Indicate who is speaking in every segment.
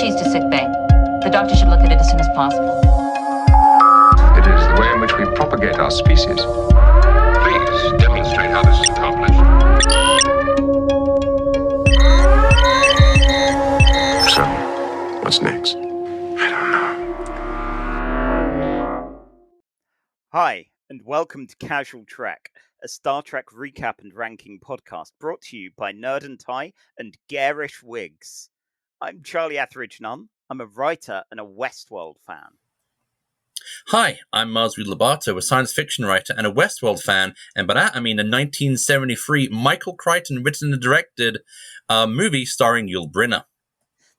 Speaker 1: She's to sick bay. The doctor should look at it as soon as possible.
Speaker 2: It is the way in which we propagate our species. Please demonstrate how this is accomplished. So, what's next? I don't know.
Speaker 3: Hi, and welcome to Casual Trek, a Star Trek recap and ranking podcast brought to you by Nerd and Tie and Garish Wigs. I'm Charlie Etheridge Nunn. I'm a writer and a Westworld fan.
Speaker 4: Hi, I'm Marzwi Lobato, a science fiction writer and a Westworld fan, and by that I mean a 1973 Michael Crichton written and directed movie starring Yul Brynner.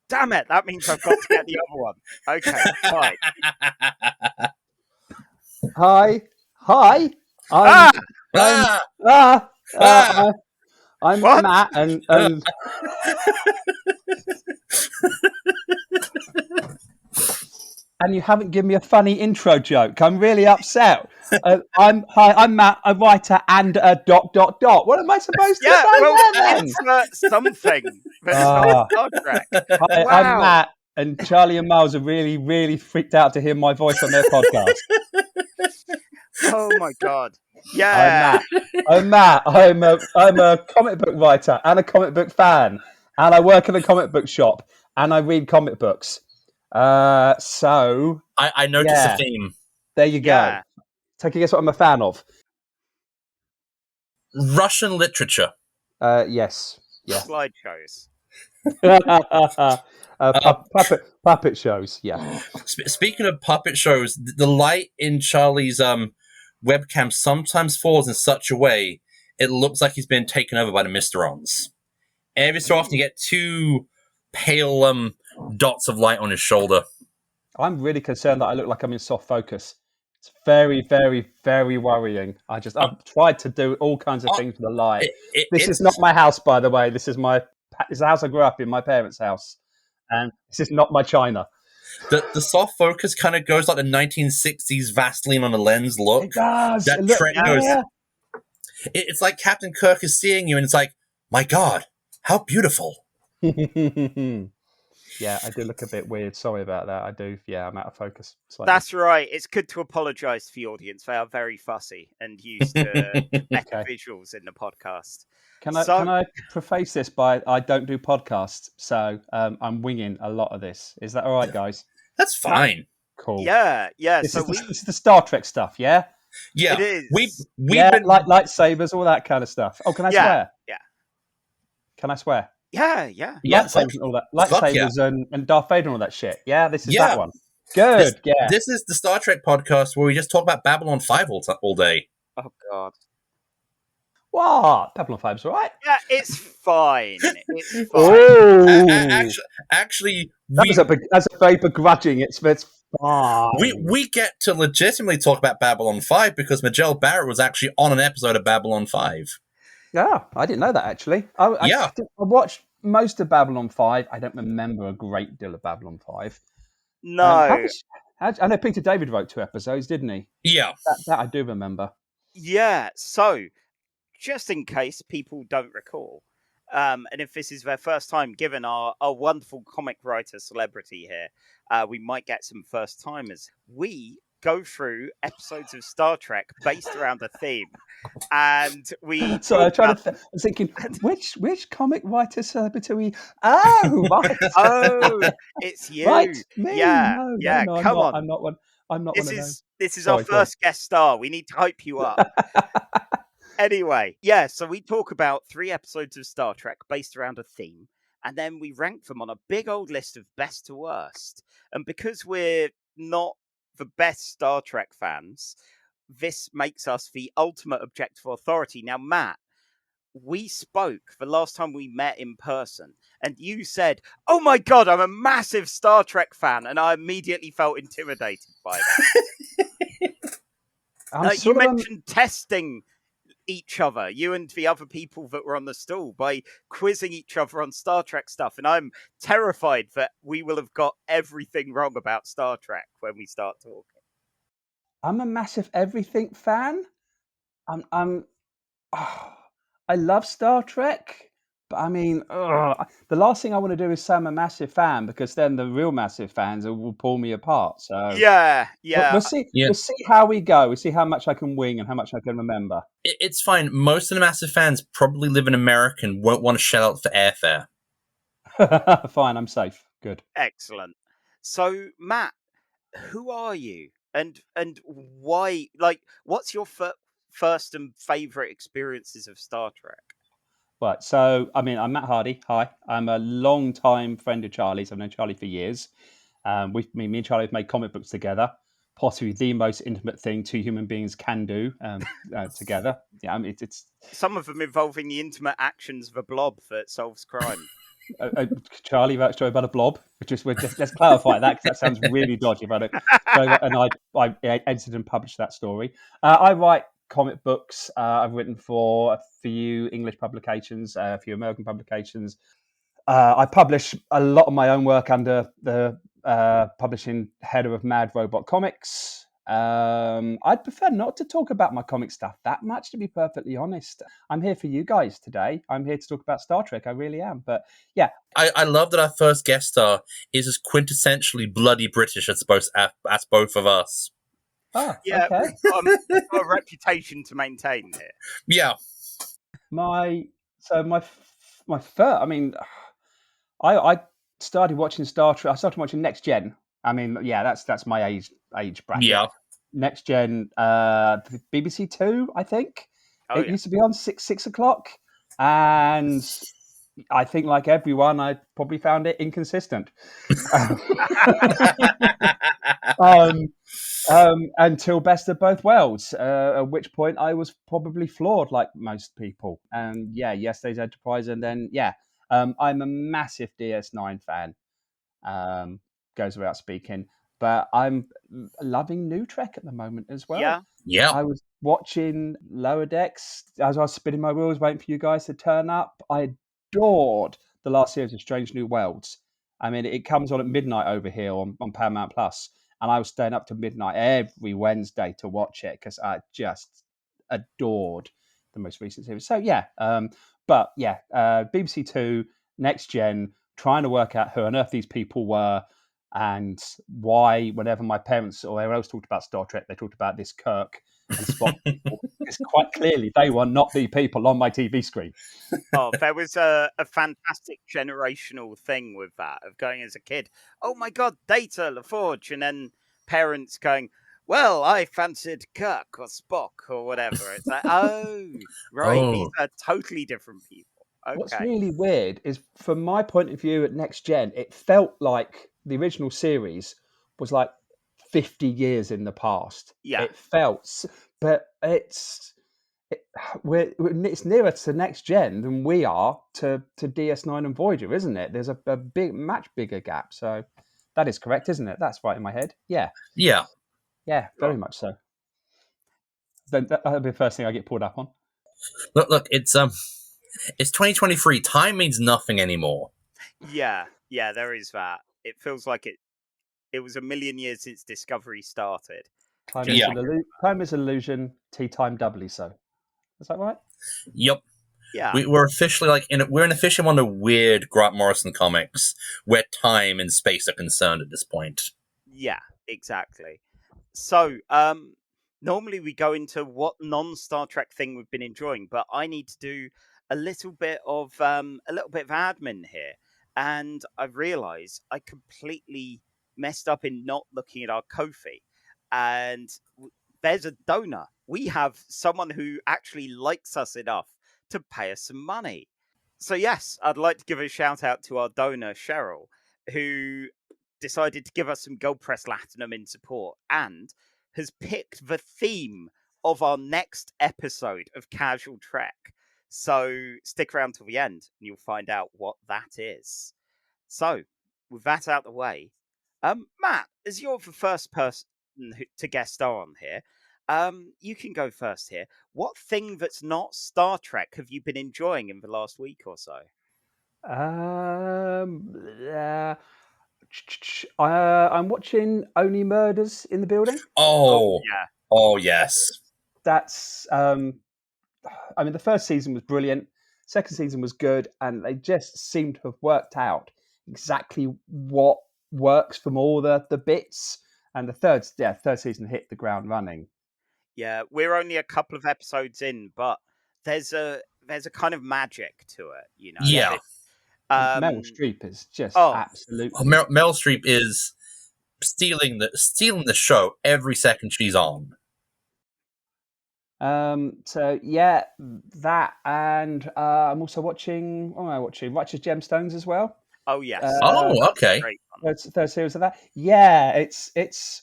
Speaker 3: Damn it, that means I've got to get the other one. Okay, hi.
Speaker 5: Hi. I'm
Speaker 3: What?
Speaker 5: Matt, and and you haven't given me a funny intro joke. I'm really upset. I'm Matt, a writer and a ... What am I supposed to say then?
Speaker 3: Insert something. But it's not Star Trek.
Speaker 5: Hi,
Speaker 3: Wow.
Speaker 5: I'm Matt, and Charlie and Miles are really freaked out to hear my voice on their podcast.
Speaker 3: Oh my god. Yeah.
Speaker 5: I'm Matt. I'm a comic book writer and a comic book fan, and I work in a comic book shop and I read comic books. So
Speaker 4: I noticed a theme.
Speaker 5: There you go.
Speaker 3: Yeah.
Speaker 5: Take a guess what I'm a fan of.
Speaker 4: Russian literature.
Speaker 5: Yes.
Speaker 3: Slideshows.
Speaker 5: Puppet shows. Yeah.
Speaker 4: Speaking of puppet shows, the light in Charlie's webcam sometimes falls in such a way it looks like he's been taken over by the Mysterons. Every so often you get two pale dots of light on his shoulder.
Speaker 5: I'm really concerned that I look like I'm in soft focus. It's very, very, very worrying. I've tried to do all kinds of things with the light. This is not my house, by the way. This is the house I grew up in, my parents' house. And this is not my china.
Speaker 4: The soft focus kind of goes like the 1960s Vaseline on the lens look.
Speaker 5: It does.
Speaker 4: That trend goes. It's like Captain Kirk is seeing you, and it's like, my God, how beautiful.
Speaker 5: Yeah, I do look a bit weird. Sorry about that. I do. Yeah, I'm out of focus. Slightly.
Speaker 3: That's right. It's good to apologise to the audience. They are very fussy and used to better visuals in the podcast.
Speaker 5: Can I preface this by I don't do podcasts, so I'm winging a lot of this. Is that all right, guys?
Speaker 4: That's fine.
Speaker 5: Cool.
Speaker 3: Yeah.
Speaker 5: This is the Star Trek stuff, yeah?
Speaker 4: Yeah.
Speaker 3: It is.
Speaker 4: We've
Speaker 5: been like lightsabers, all that kind of stuff. Oh, can I swear?
Speaker 3: Yeah.
Speaker 5: Can I swear?
Speaker 3: Yeah.
Speaker 5: Lightsabers and all that. Lightsabers and Darth Vader and all that shit. Yeah, this is that one. Good.
Speaker 4: This is the Star Trek podcast where we just talk about Babylon 5 all day.
Speaker 3: Oh, God.
Speaker 5: What? Babylon 5's all right.
Speaker 3: Yeah, it's fine. It's fine.
Speaker 5: Oh.
Speaker 4: Actually,
Speaker 5: that's a very begrudging. It's fine.
Speaker 4: We get to legitimately talk about Babylon 5 because Majel Barrett was actually on an episode of Babylon 5.
Speaker 5: Yeah, I didn't know that, actually. I watched most of Babylon 5. I don't remember a great deal of Babylon 5.
Speaker 3: No.
Speaker 5: I know Peter David wrote 2 episodes, didn't he?
Speaker 4: Yeah.
Speaker 5: That I do remember.
Speaker 3: Yeah, so, just in case people don't recall, and if this is their first time, given our wonderful comic writer celebrity here, we might get some first timers. We go through episodes of Star Trek based around a theme, and we.
Speaker 5: So I was thinking, which comic writer celebrity? Oh, right.
Speaker 3: Oh, it's you.
Speaker 5: Right, me.
Speaker 3: Yeah,
Speaker 5: No,
Speaker 3: come on.
Speaker 5: I'm not one. I'm not one of those.
Speaker 3: This is our first guest star. We need to hype you up. Anyway, so we talk about 3 episodes of Star Trek based around a theme, and then we rank them on a big old list of best to worst. And because we're not the best Star Trek fans, this makes us the ultimate objective authority. Now, Matt, we spoke the last time we met in person, and you said, "Oh my God, I'm a massive Star Trek fan," and I immediately felt intimidated by that. You mentioned testing each other, you and the other people that were on the stall, by quizzing each other on Star Trek stuff, and I'm terrified that we will have got everything wrong about Star Trek when we start talking.
Speaker 5: I'm a massive everything fan. I love Star Trek, But I mean, the last thing I want to do is say I'm a massive fan, because then the real massive fans will pull me apart. So
Speaker 3: yeah.
Speaker 5: we'll see.
Speaker 4: Yeah.
Speaker 5: We'll see how we go. We'll see how much I can wing and how much I can remember.
Speaker 4: It's fine. Most of the massive fans probably live in America and won't want to shell out for airfare.
Speaker 5: Fine, I'm safe. Good.
Speaker 3: Excellent. So, Matt, who are you, and why? Like, what's your first and favorite experiences of Star Trek?
Speaker 5: Right. So, I mean, I'm Matt Hardy. Hi. I'm a long-time friend of Charlie's. I've known Charlie for years. Me and Charlie have made comic books together. Possibly the most intimate thing two human beings can do together. Yeah, I mean, it's
Speaker 3: Some of them involving the intimate actions of a blob that solves crime.
Speaker 5: Charlie wrote a story about a blob. Let's clarify that, because that sounds really dodgy. About it, and I edited and published that story. I write comic books. I've written for a few English publications, a few American publications. I publish a lot of my own work under the publishing header of Mad Robot Comics. I'd prefer not to talk about my comic stuff that much, to be perfectly honest. I'm here for you guys today. I'm here to talk about Star Trek. I really am. But yeah.
Speaker 4: I love that our first guest star is as quintessentially bloody British as both of us.
Speaker 5: Oh,
Speaker 3: Yeah,
Speaker 5: okay.
Speaker 3: we've got a reputation to maintain here.
Speaker 4: Yeah.
Speaker 5: My first. I mean, I started watching Star Trek. I started watching Next Gen. I mean, yeah, that's my age bracket.
Speaker 4: Yeah.
Speaker 5: Next Gen, BBC Two, I think.
Speaker 3: Oh,
Speaker 5: It
Speaker 3: yeah.
Speaker 5: used to be on 6 o'clock, and I think, like everyone, I probably found it inconsistent. Until Best of Both Worlds, at which point I was probably floored, like most people. And yeah, Yesterday's Enterprise, and then I'm a massive DS9 fan. Goes without speaking, but I'm loving New Trek at the moment as well.
Speaker 3: Yeah.
Speaker 4: Yeah.
Speaker 5: I was watching Lower Decks as I was spinning my wheels, waiting for you guys to turn up. I adored the last series of Strange New Worlds. I mean, it comes on at midnight over here on Paramount Plus, and I was staying up to midnight every Wednesday to watch it, because I just adored the most recent series. So BBC Two, Next Gen, trying to work out who on earth these people were, and why, whenever my parents or anyone else talked about Star Trek, they talked about this Kirk and Spock people. It's quite clearly they were not the people on my TV screen.
Speaker 3: Oh, there was a fantastic generational thing with that, of going as a kid, oh my god, Data, LaForge, and then parents going, well, I fancied Kirk or Spock or whatever. It's like, oh, right, these are totally different people. Okay.
Speaker 5: What's really weird is, from my point of view at Next Gen, it felt like the original series was like 50 years in the past.
Speaker 3: Yeah.
Speaker 5: It felt, but it's nearer to Next Gen than we are to DS9 and Voyager, isn't it? There's a much bigger gap. So that is correct, isn't it? That's right in my head. Yeah.
Speaker 4: Yeah.
Speaker 5: Yeah, very much so. That'll be the first thing I get pulled up on.
Speaker 4: Look, it's 2023. Time means nothing anymore.
Speaker 3: Yeah, there is that. It feels like it was a million years since Discovery started.
Speaker 5: Time is an illusion. Tea time doubly so. Is that right?
Speaker 4: Yep.
Speaker 3: Yeah.
Speaker 4: We're officially we're in officially one of the weird Grant Morrison comics where time and space are concerned at this point.
Speaker 3: Yeah, exactly. So, normally we go into what non-Star Trek thing we've been enjoying, but I need to do a little bit of admin here, and I realise I completely messed up in not looking at our Ko-fi, and there's a donor. We have someone who actually likes us enough to pay us some money. So yes, I'd like to give a shout out to our donor Cheryl, who decided to give us some gold press latinum in support, and has picked the theme of our next episode of Casual Trek. So stick around till the end and you'll find out what that is. So, with that out the way, Matt, as you're the first person to guest star on here, you can go first here. What thing that's not Star Trek have you been enjoying in the last week or so?
Speaker 5: I'm watching Only Murders in the Building.
Speaker 4: Oh
Speaker 3: yeah.
Speaker 4: Oh yes.
Speaker 5: That's I mean, the first season was brilliant. Second season was good, and they just seem to have worked out exactly what works from all the bits. And the third season hit the ground running.
Speaker 3: Yeah, we're only a couple of episodes in, but there's a kind of magic to it, you know.
Speaker 4: Yeah.
Speaker 5: Meryl Streep is just absolutely.
Speaker 4: Meryl Streep is stealing the show every second she's on.
Speaker 5: So yeah, that, and I'm also watching. What am I watching? Righteous Gemstones as well.
Speaker 3: Oh yes.
Speaker 4: Okay.
Speaker 5: Third series of that. Yeah, it's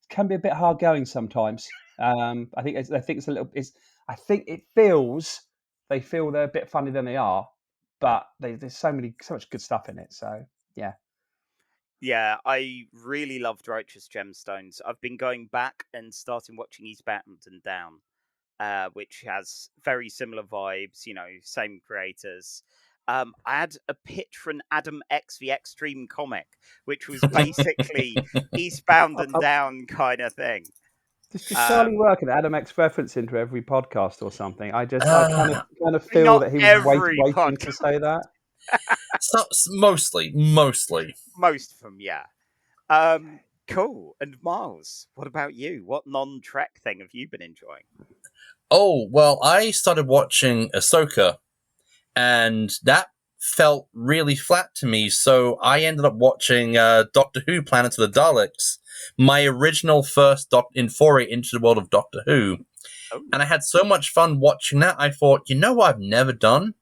Speaker 5: can be a bit hard going sometimes. I think it's a little. I think it feels they feel they're a bit funny than they are, but there's so much good stuff in it. So yeah.
Speaker 3: Yeah, I really loved Righteous Gemstones. I've been going back and starting watching Eastbound and Down, which has very similar vibes, you know, same creators. I had a pitch for an Adam X the Extreme comic, which was basically Eastbound and Down kind of thing.
Speaker 5: Does Charlie work an Adam X reference into every podcast or something? I kind of feel that he was waiting to say that.
Speaker 4: So, mostly.
Speaker 3: Most of them, yeah. Cool. And Miles, what about you? What non-Trek thing have you been enjoying?
Speaker 4: Oh, well, I started watching Ahsoka, and that felt really flat to me, so I ended up watching Doctor Who, Planet of the Daleks, my original first foray into the world of Doctor Who. Oh. And I had so much fun watching that, I thought, you know what I've never done?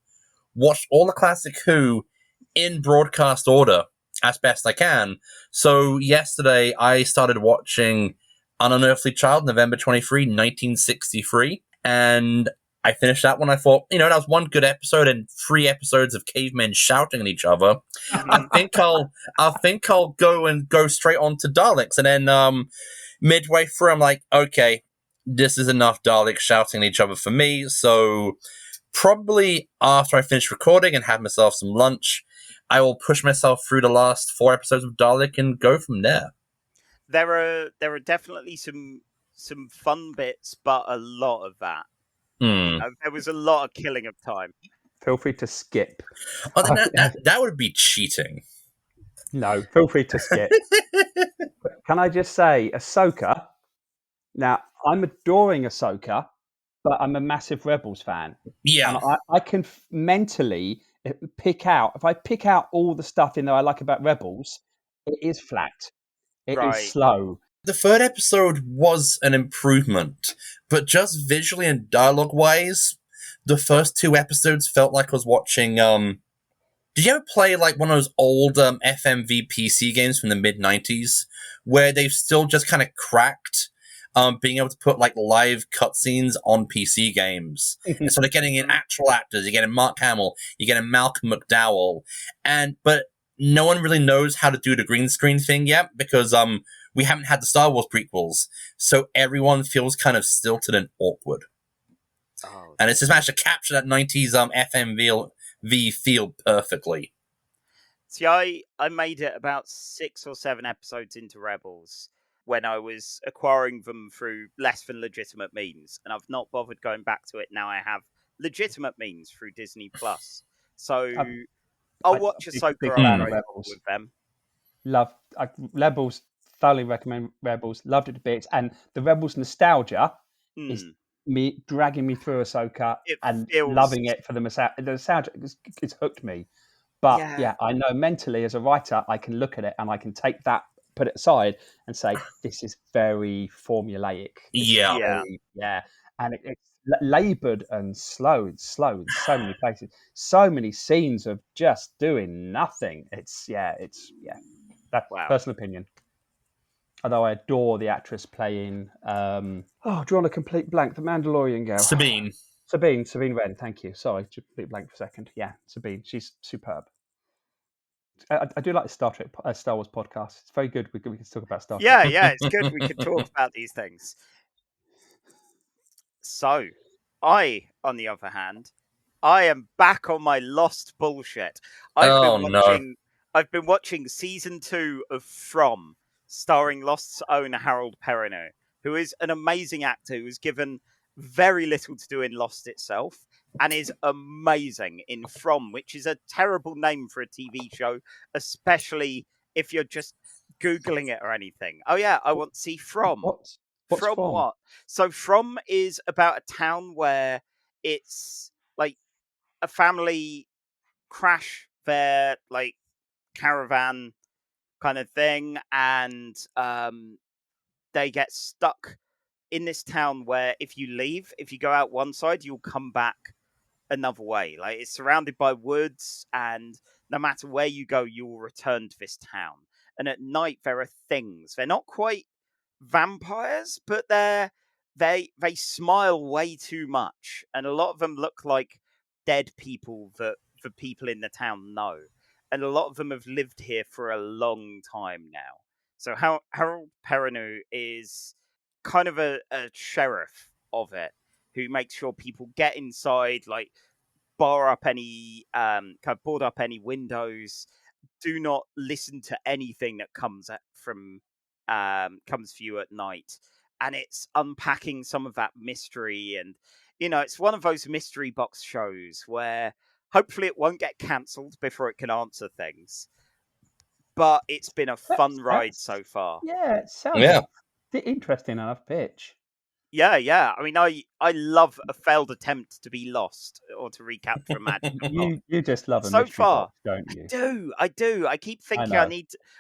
Speaker 4: Watched all the classic Who in broadcast order as best I can. So yesterday I started watching An Unearthly Child, November 23, 1963, and I finished that one. I thought, you know, that was one good episode and 3 episodes of cavemen shouting at each other. I think I'll go straight on to Daleks. And then midway through, I'm like, okay, this is enough Daleks shouting at each other for me. So probably after I finish recording and have myself some lunch, I will push myself through the last 4 episodes of Dalek and go from there.
Speaker 3: There are definitely some fun bits, but a lot of that. There was a lot of killing of time.
Speaker 5: Feel free to skip.
Speaker 4: Oh, then that would be cheating.
Speaker 5: No, feel free to skip. Can I just say, Ahsoka? Now, I'm adoring Ahsoka, but I'm a massive Rebels fan.
Speaker 4: Yeah.
Speaker 5: And I can mentally pick out, if I pick out all the stuff in there I like about Rebels, it is flat. It is slow.
Speaker 4: The third episode was an improvement, but just visually and dialogue-wise, the first 2 episodes felt like I was watching, did you ever play like one of those old FMV PC games from the mid-90s, where they've still just kind of cracked being able to put like live cutscenes on PC games? And so they're getting in actual actors, you're getting Mark Hamill, you're getting Malcolm McDowell, but no one really knows how to do the green screen thing yet, because we haven't had the Star Wars prequels, so everyone feels kind of stilted and awkward. And it's just managed to capture that 90s FMV feel perfectly.
Speaker 3: See, I made it about 6 or 7 episodes into Rebels when I was acquiring them through less than legitimate means, and I've not bothered going back to it. Now I have legitimate means through Disney Plus, so I'll watch Ahsoka Rebels with them.
Speaker 5: Rebels. Thoroughly recommend Rebels. Loved it to bits, and the Rebels nostalgia is me dragging me through Ahsoka and loving it for the nostalgia. It's hooked me. But yeah, I know mentally as a writer, I can look at it and I can take that, put it aside, and say this is very formulaic. And it's laboured and slow. It's slow in so many places. So many scenes of just doing nothing. It's that's personal opinion. Although I adore the actress playing, drawn a complete blank, the Mandalorian girl.
Speaker 4: Sabine
Speaker 5: Wren, thank you. Sorry, complete blank for a second. Yeah, Sabine, she's superb. I do like the Star Wars podcast. It's very good. We can talk about Star Trek.
Speaker 3: Yeah, it's good. We can talk about these things. So, I, on the other hand, I am back on my lost bullshit. I've been watching season 2 of From, starring Lost's own Harold Perrineau, who is an amazing actor who was given very little to do in Lost itself, and is amazing in From, which is a terrible name for a TV show, especially if you're just Googling it or anything. Oh yeah, I want to see From.
Speaker 5: What's
Speaker 3: From
Speaker 5: From?
Speaker 3: what? So From is about a town where it's like a family crash their like caravan kind of thing, and they get stuck in this town where if you go out one side, you'll come back another way. Like, it's surrounded by woods, and no matter where you go, you will return to this town. And at night, there are things. They're not quite vampires, but they smile way too much, and a lot of them look like dead people that the people in the town know. And a lot of them have lived here for a long time now. So Harold Perrineau is kind of a sheriff of it, who makes sure people get inside, like board up any windows. Do not listen to anything that comes for you at night. And it's unpacking some of that mystery, and it's one of those mystery box shows where hopefully it won't get cancelled before it can answer things. But it's been a fun ride so far.
Speaker 5: Yeah, it sounds interesting enough pitch.
Speaker 3: Yeah. I mean, I love a failed attempt to be lost or to recapture a magic.
Speaker 5: You just love a
Speaker 3: so
Speaker 5: mystery
Speaker 3: far,
Speaker 5: box, don't you?
Speaker 3: I do. I keep thinking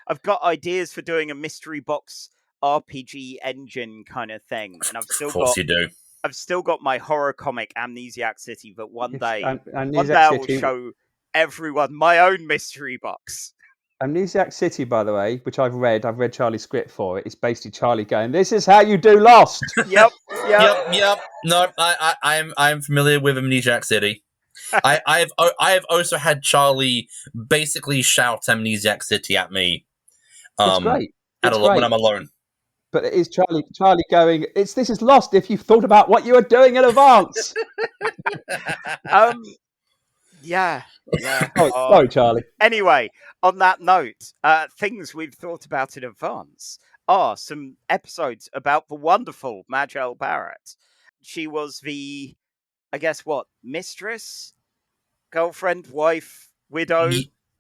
Speaker 3: I've got ideas for doing a mystery box RPG engine kind of thing, and I've still got my horror comic Amnesiac City, but one day I will show everyone my own mystery box.
Speaker 5: Amnesiac City, by the way, which I've read Charlie's script for it. It's basically Charlie going, "This is how you do Lost."
Speaker 3: Yep.
Speaker 4: No, I'm familiar with Amnesiac City. I've also had Charlie basically shout Amnesiac City at me.
Speaker 5: It's great.
Speaker 4: When I'm alone.
Speaker 5: But it is Charlie going, this is Lost if you've thought about what you are doing in advance.
Speaker 3: Yeah.
Speaker 5: Sorry, Charlie.
Speaker 3: Anyway, on that note, things we've thought about in advance are some episodes about the wonderful Majel Barrett. She was the, I guess, mistress, girlfriend, wife, widow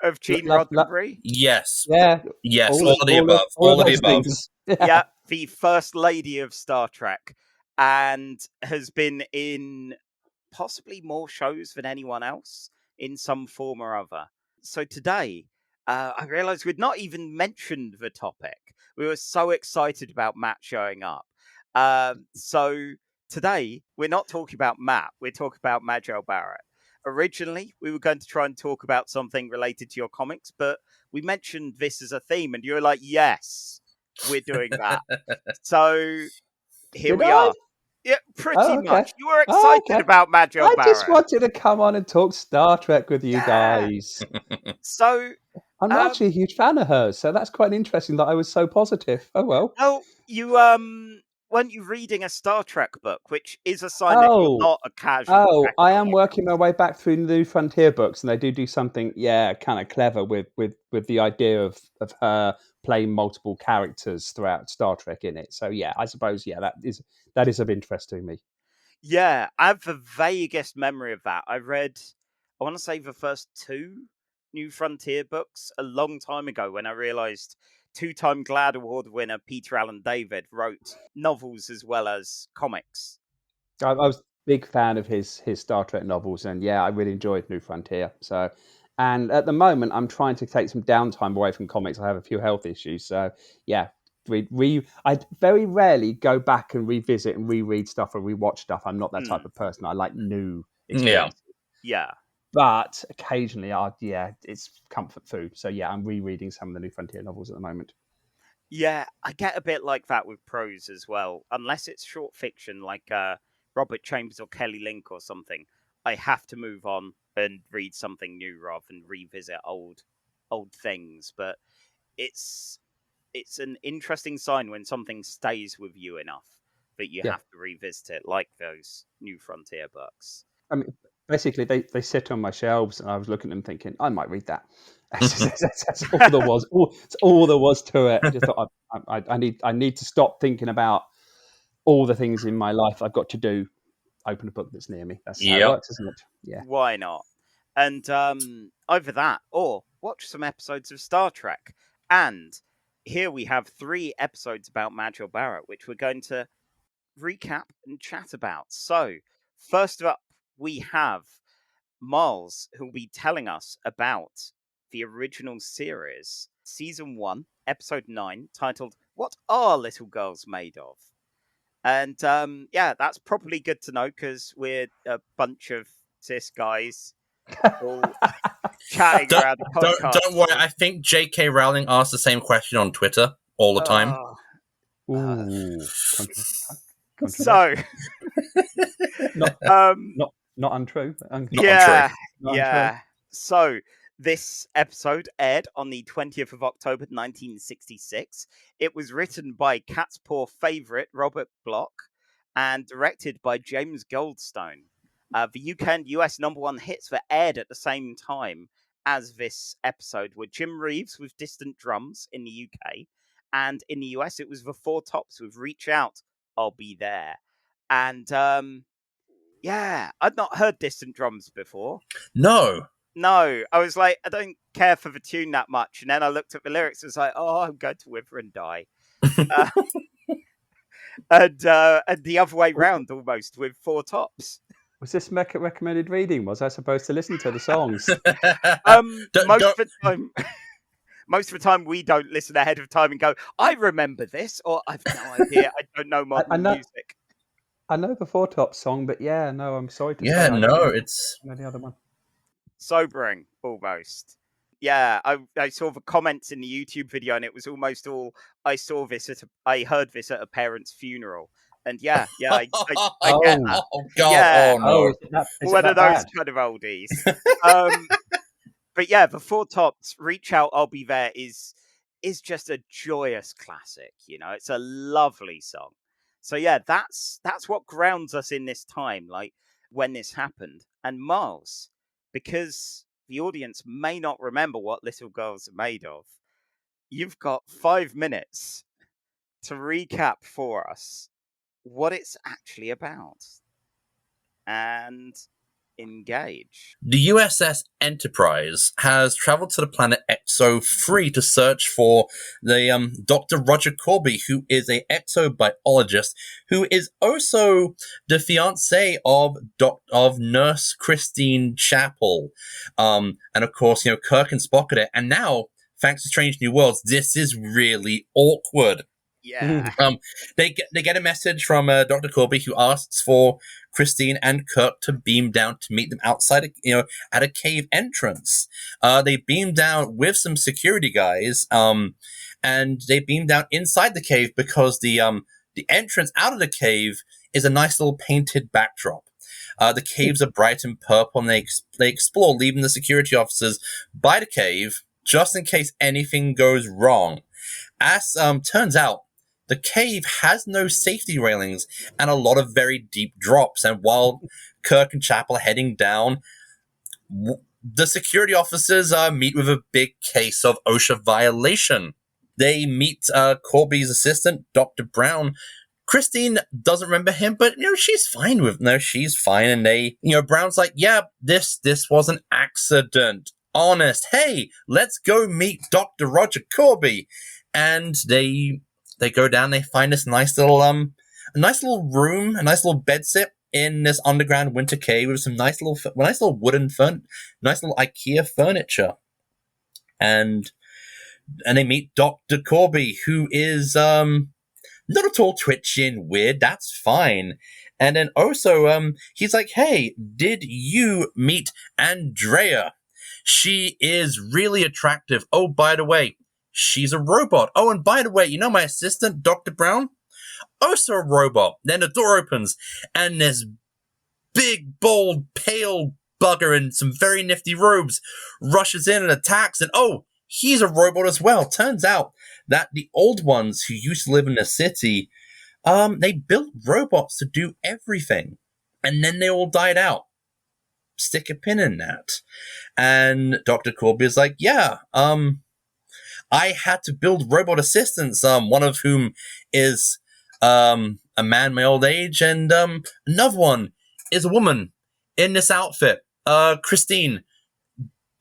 Speaker 3: of Gene Roddenberry?
Speaker 4: Yes.
Speaker 5: Yeah.
Speaker 4: Yes, all of the above. All of the above.
Speaker 3: Yeah, the first lady of Star Trek, and has been in possibly more shows than anyone else in some form or other. So today, I realized we'd not even mentioned the topic. We were so excited about Matt showing up. So today, we're not talking about Matt. We're talking about Majel Barrett. Originally, we were going to try and talk about something related to your comics, but we mentioned this as a theme, and you were like, yes, we're doing that. So here we are. Yeah, pretty much. You were excited about Majel Barrett.
Speaker 5: I just wanted to come on and talk Star Trek with you guys.
Speaker 3: So
Speaker 5: I'm not actually a huge fan of hers, so that's quite interesting that I was so positive. Oh well.
Speaker 3: Well, you weren't you reading a Star Trek book, which is a sign that you're not a casual.
Speaker 5: Oh, I am working my way back through the New Frontier books, and they do something, kind of clever with the idea of her playing multiple characters throughout Star Trek in it. So I suppose that is of interest to me.
Speaker 3: Yeah, I have the vaguest memory of that. I read, I want to say, the first 2 New Frontier books a long time ago when I realised 2-time GLAAD Award winner Peter Allen David wrote novels as well as comics.
Speaker 5: I was a big fan of his Star Trek novels, and I really enjoyed New Frontier. So, and at the moment, I'm trying to take some downtime away from comics. I have a few health issues, so I very rarely go back and revisit and reread stuff or rewatch stuff. I'm not that type of person. I like new experiences.
Speaker 3: Yeah.
Speaker 5: But occasionally, it's comfort food. So I'm rereading some of the New Frontier novels at the moment.
Speaker 3: Yeah, I get a bit like that with prose as well. Unless it's short fiction like Robert Chambers or Kelly Link or something, I have to move on and read something new rather than revisit old things. But it's an interesting sign when something stays with you enough that you have to revisit it, like those New Frontier books.
Speaker 5: I mean, basically, they sit on my shelves, and I was looking at them thinking, I might read that. That's all there was. It's all there was to it. I just thought, I need to stop thinking about all the things in my life I've got to do open a book that's near me. That's how it works, isn't it? Yeah.
Speaker 3: Why not? And either that or watch some episodes of Star Trek. And here we have 3 episodes about Majel Barrett, which we're going to recap and chat about. So, first up, we have Miles, who will be telling us about the original series, Season 1, Episode 9, titled What Are Little Girls Made Of? And that's probably good to know because we're a bunch of cis guys all chatting around the podcast.
Speaker 4: Don't worry, I think J.K. Rowling asked the same question on Twitter all the time.
Speaker 5: Ooh.
Speaker 3: So,
Speaker 5: not untrue.
Speaker 3: Not
Speaker 5: untrue.
Speaker 3: So, this episode aired on the 20th of October, 1966. It was written by Cat's Paw favourite Robert Bloch and directed by James Goldstone. The UK and US #1 hits that aired at the same time as this episode were Jim Reeves with Distant Drums in the UK, and in the US it was the Four Tops with Reach Out, I'll Be There. And I'd not heard Distant Drums before.
Speaker 4: No,
Speaker 3: I was like, I don't care for the tune that much. And then I looked at the lyrics and was like, oh, I'm going to wither and die. And the other way round almost with Four Tops.
Speaker 5: Was this recommended reading? Was I supposed to listen to the songs?
Speaker 3: Most of the time we don't listen ahead of time and go, I remember this, or I've no idea. I don't know modern music.
Speaker 5: I know the Four Tops song, but I'm sorry to say.
Speaker 4: It's
Speaker 5: the other one.
Speaker 3: Sobering, almost. Yeah, I saw the comments in the YouTube video, and it was almost all, I heard this at a parent's funeral. And I get that.
Speaker 4: Oh, God, no.
Speaker 3: One of those kind of oldies. But the Four Tops, Reach Out, I'll Be There is just a joyous classic. It's a lovely song. So that's what grounds us in this time, like when this happened. And Miles, because the audience may not remember what Little Girls Are Made Of, you've got 5 minutes to recap for us what it's actually about. And engage.
Speaker 4: The USS Enterprise has traveled to the planet XO3 to search for the Dr. Roger Corby, who is a exobiologist, who is also the fiancé of Nurse Christine Chapel. And of course, Kirk and Spock are there. And now, thanks to Strange New Worlds, this is really awkward.
Speaker 3: Yeah.
Speaker 4: They get a message from Dr. Corby, who asks for Christine and Kirk to beam down to meet them outside, at a cave entrance. They beam down with some security guys, and they beam down inside the cave because the entrance out of the cave is a nice little painted backdrop. The caves are bright and purple, and they explore, leaving the security officers by the cave just in case anything goes wrong. As turns out, the cave has no safety railings and a lot of very deep drops. And while Kirk and Chapel are heading down, the security officers meet with a big case of OSHA violation. They meet Corby's assistant, Dr. Brown. Christine doesn't remember him, but she's fine. And they, Brown's like, yeah, this was an accident. Honest. Hey, let's go meet Dr. Roger Corby. And they go down, they find this nice little room, a nice little bedsit in this underground winter cave with some nice little wooden nice little IKEA furniture. And they meet Dr. Corby, who is not at all twitchy and weird. That's fine. And then also he's like, hey, did you meet Andrea? She is really attractive. Oh, by the way, she's a robot. Oh, and by the way, my assistant, Dr. Brown? Also a robot. Then the door opens, and this big, bold, pale bugger in some very nifty robes rushes in and attacks, and he's a robot as well. Turns out that the old ones who used to live in the city, they built robots to do everything. And then they all died out. Stick a pin in that. And Dr. Corby is like, yeah, I had to build robot assistants, one of whom is a man my old age, and another one is a woman in this outfit. Christine,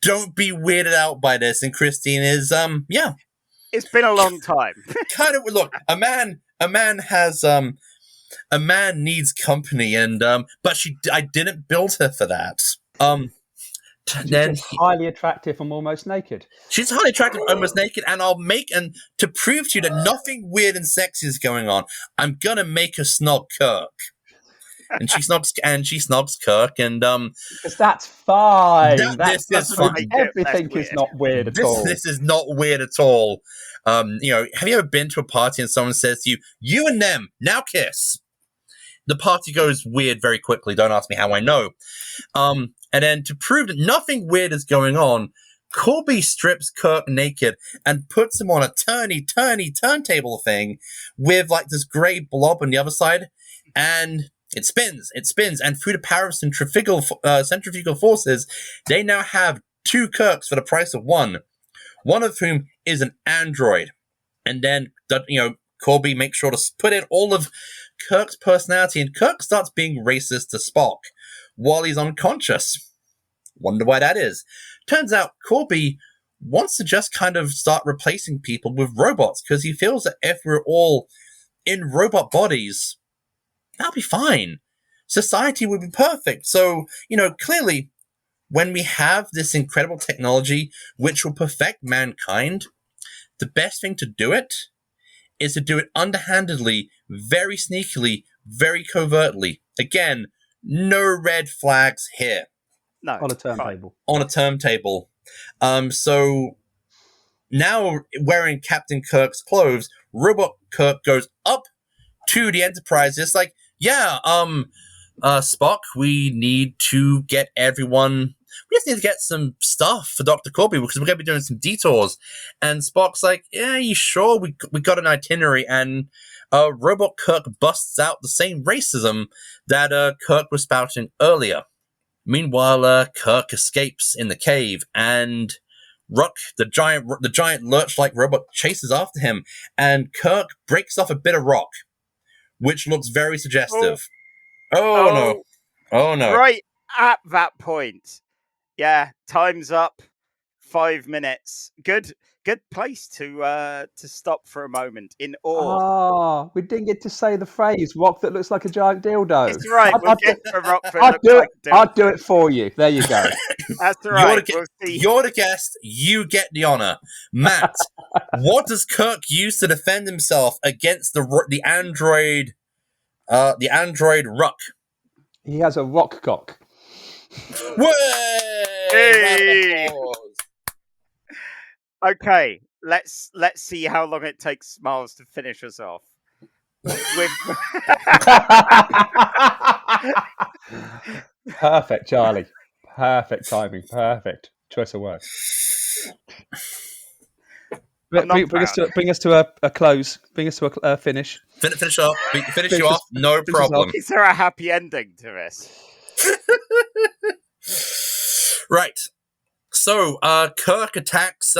Speaker 4: don't be weirded out by this. And Christine is, yeah.
Speaker 3: It's been a long time.
Speaker 4: Kind of, look, a man needs company, and but I didn't build her for that.
Speaker 5: She's highly attractive and almost naked.
Speaker 4: She's highly attractive, almost naked, and and to prove to you that nothing weird and sexy is going on, I'm gonna make her snog Kirk. And she snogs Kirk, and
Speaker 5: because that's fine.
Speaker 4: This is fine.
Speaker 5: Everything is not weird at all.
Speaker 4: This is not weird at all. Have you ever been to a party and someone says to you, "You and them now kiss"? The party goes weird very quickly. Don't ask me how I know. And then to prove that nothing weird is going on, Corby strips Kirk naked and puts him on a turntable thing with like this grey blob on the other side, and it spins, and through the power of centrifugal forces, they now have 2 Kirks for the price of one of whom is an android. And then, Corby makes sure to put in all of Kirk's personality, and Kirk starts being racist to Spock while he's unconscious. Wonder why that is. Turns out Corby wants to just kind of start replacing people with robots, because he feels that if we're all in robot bodies, that'll be fine. Society would be perfect. So, clearly, when we have this incredible technology which will perfect mankind, the best thing to do it is to do it underhandedly, very sneakily, very covertly. Again, no red flags here.
Speaker 3: No.
Speaker 5: On a turntable.
Speaker 4: On a turntable. So now, wearing Captain Kirk's clothes, Robot Kirk goes up to the Enterprise. It's like, yeah, Spock, we need to get everyone. We just need to get some stuff for Dr. Corby because we're going to be doing some detours. And Spock's like, yeah, you sure? We got an itinerary. And Robot Kirk busts out the same racism that Kirk was spouting earlier. Meanwhile, Kirk escapes in the cave, and Ruck, the giant lurch-like robot, chases after him, and Kirk breaks off a bit of rock, which looks very suggestive. Oh no!
Speaker 3: Right at that point, yeah, time's up. 5 minutes. Good place to stop for a moment in awe.
Speaker 5: Oh, we didn't get to say the phrase "rock that looks like a giant dildo."
Speaker 3: It's right. We'll get a rock that looks like a dildo.
Speaker 5: I'll do it for you. There you go.
Speaker 3: That's right.
Speaker 4: You're the guest. You get the honor, Matt. What does Kirk use to defend himself against the android? The android Ruck.
Speaker 5: He has a rock cock.
Speaker 3: Hey! Okay, let's see how long it takes Miles to finish us off.
Speaker 5: Perfect, Charlie. Perfect timing. Perfect choice of words. Bring us to a close. Bring us to a finish.
Speaker 4: Finish off. Finish you off. No problem.
Speaker 3: Is there a happy ending to this?
Speaker 4: Right. So, Kirk attacks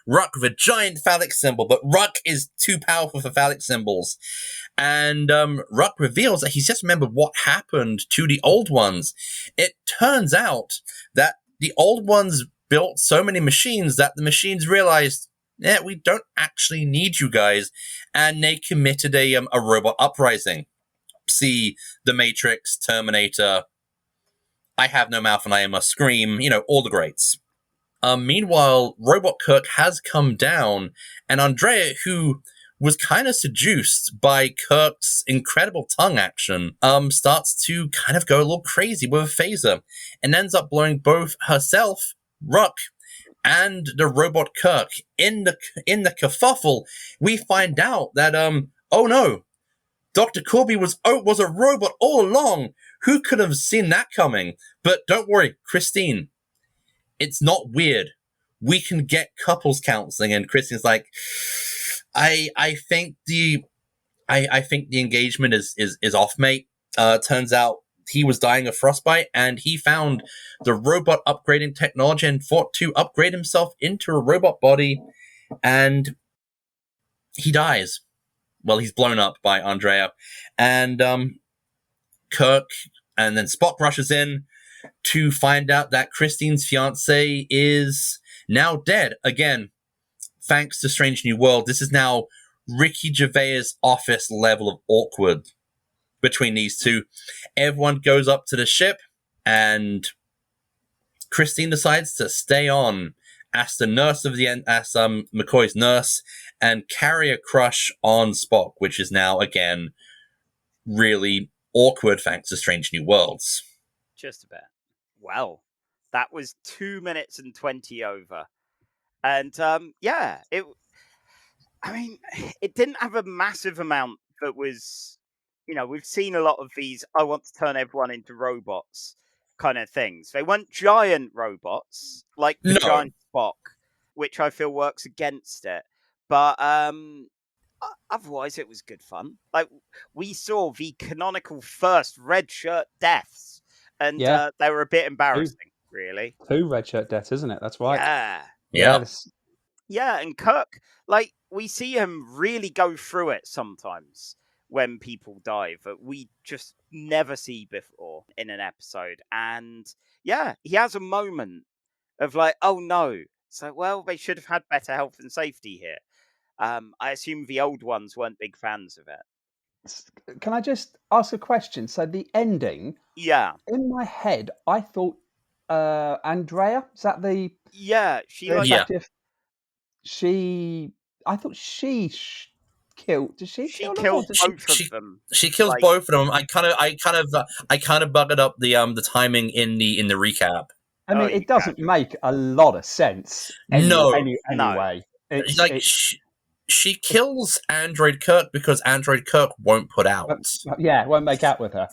Speaker 4: Ruck with a giant phallic symbol, but Ruck is too powerful for phallic symbols. And Ruck reveals that he's just remembered what happened to the old ones. It turns out that the old ones built so many machines that the machines realized, we don't actually need you guys, and they committed a robot uprising. See The Matrix, Terminator, I Have No Mouth and I Must Scream, all the greats. Meanwhile, Robot Kirk has come down, and Andrea, who was kind of seduced by Kirk's incredible tongue action, starts to kind of go a little crazy with a phaser, and ends up blowing both herself, Ruck, and the robot Kirk. In the kerfuffle, we find out that oh no, Dr. Corby was a robot all along. Who could have seen that coming? But don't worry, Christine, it's not weird. We can get couples counseling. And Christine's like, I think the engagement is off, mate. Turns out he was dying of frostbite, and he found the robot upgrading technology and fought to upgrade himself into a robot body, and he dies. Well, he's blown up by Andrea, and Kirk And then Spock rushes in to find out that Christine's fiance is now dead. Again, thanks to Strange New World, this is now Ricky Gervais' office level of awkward between these two. Everyone goes up to the ship, and Christine decides to stay on as the nurse of the end, as McCoy's nurse, and carry a crush on Spock, which is now again really awkward thanks to Strange New Worlds.
Speaker 3: Just a bit. Well, that was 2 minutes and 20 over. And it didn't have a massive amount that was, we've seen a lot of these, I want to turn everyone into robots kind of things. They weren't giant robots, like the giant Spock, which I feel works against it. But otherwise, it was good fun. Like, we saw the canonical first red shirt deaths, and they were a bit embarrassing, really.
Speaker 5: 2 red shirt deaths, isn't it? That's right.
Speaker 3: Yeah, and Kirk, like, we see him really go through it sometimes when people die that we just never see before in an episode. And yeah, he has a moment of like, oh no. So, well, they should have had better health and safety here. I assume the old ones weren't big fans of it.
Speaker 5: Can I just ask a question? So the ending, in my head, I thought Andrea, is that the I thought she killed. Did she?
Speaker 3: She killed both of them.
Speaker 4: She kills both of them. I kind of buggered up the timing in the recap.
Speaker 5: I mean, it doesn't make a lot of sense. Anyway,
Speaker 4: she kills Android Kirk because Android Kirk won't put out.
Speaker 5: Won't make out with her.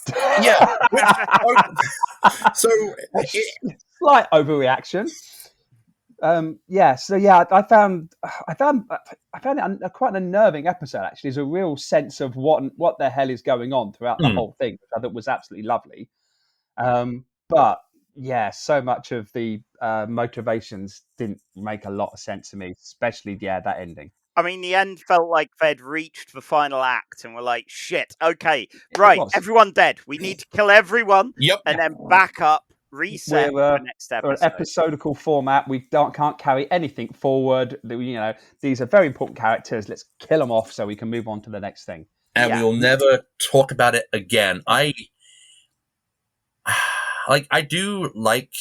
Speaker 4: So
Speaker 5: slight overreaction. I found it quite an unnerving episode. Actually, there's a real sense of what the hell is going on throughout the whole thing, which I thought was absolutely lovely. But yeah, so much of the motivations didn't make a lot of sense to me, especially that ending.
Speaker 3: I mean, the end felt like they'd reached the final act and were like, shit, okay, right, everyone dead. We need to kill everyone and then back up, reset for the next episode.
Speaker 5: An episodical format. We can't carry anything forward. These are very important characters. Let's kill them off so we can move on to the next thing.
Speaker 4: And we will never talk about it again. I do like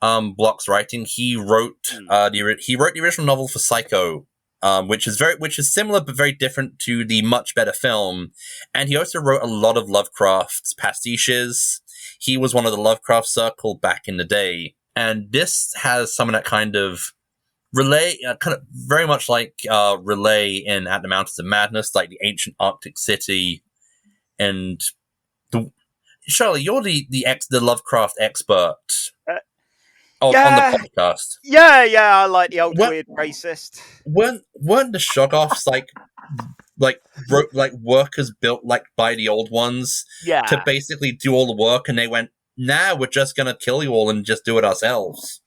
Speaker 4: Block's writing. He wrote the original novel for Psycho, which is similar but very different to the much better film. And he also wrote a lot of Lovecraft's pastiches. He was one of the Lovecraft Circle back in the day, and this has some of that kind of relay, kind of very much like Relay in At the Mountains of Madness, like the ancient Arctic city. And Charlie, you're the Lovecraft expert on the podcast.
Speaker 3: Yeah, I like the old weird racist.
Speaker 4: Weren't the Shoggoths like workers built like by the old ones to basically do all the work, and they went, nah, we're just gonna kill you all and just do it ourselves?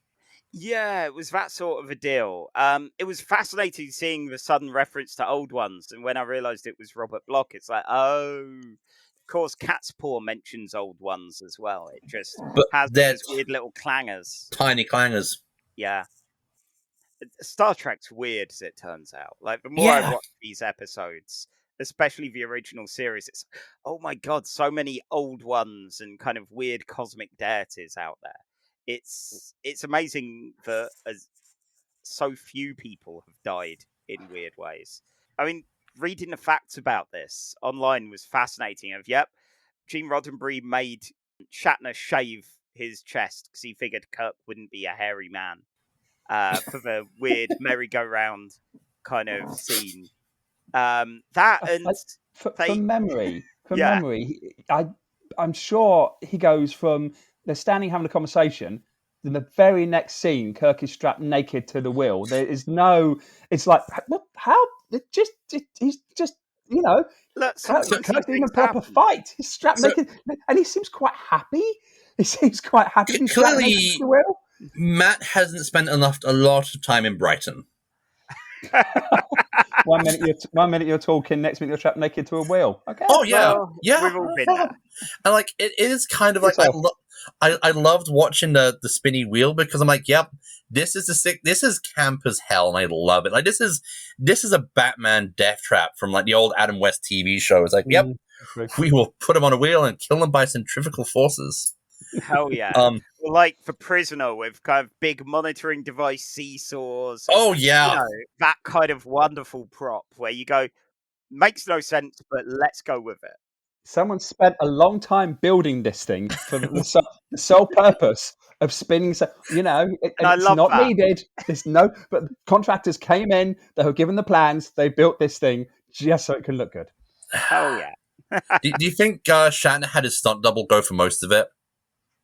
Speaker 3: Yeah, it was that sort of a deal. It was fascinating seeing the sudden reference to old ones, and when I realised it was Robert Bloch, it's like, oh, of course, Cat's Paw mentions old ones as well. It just has these weird little clangers.
Speaker 4: Tiny clangers.
Speaker 3: Yeah. Star Trek's weird, as it turns out. Like, the more I watch these episodes, especially the original series, it's, oh my god, so many old ones and kind of weird cosmic deities out there. It's amazing that so few people have died in weird ways. I mean, reading the facts about this online was fascinating. Gene Roddenberry made Shatner shave his chest because he figured Kirk wouldn't be a hairy man. For the weird merry-go-round kind of scene. From
Speaker 5: memory, I'm sure he goes from they're standing having a conversation. In the very next scene, Kirk is strapped naked to the wheel. There is no. It's like what? How? He's just Kirk's in a proper fight. He's strapped naked, and he seems quite happy. He seems quite happy. He's strapped naked to the wheel.
Speaker 4: Matt hasn't spent a lot of time in Brighton.
Speaker 5: One minute you're talking, next minute you're trapped naked to a wheel. Okay.
Speaker 4: Oh yeah,
Speaker 3: Well,
Speaker 4: yeah.
Speaker 3: we've all been there.
Speaker 4: And like it is kind of like I loved watching the spinny wheel because I'm like, yep, this is camp as hell, and I love it. Like this is a Batman death trap from like the old Adam West TV show. It's like, yep, we will put him on a wheel and kill him by centrifugal forces.
Speaker 3: Hell yeah. Like for Prisoner with kind of big monitoring device seesaws.
Speaker 4: Oh yeah.
Speaker 3: That kind of wonderful prop where you go, makes no sense, but let's go with it.
Speaker 5: Someone spent a long time building this thing for the sole purpose of spinning. So it's not needed. But contractors came in. They were given the plans. They built this thing just so it can look good.
Speaker 3: Hell yeah.
Speaker 4: do you think Shatner had his stunt double go for most of it?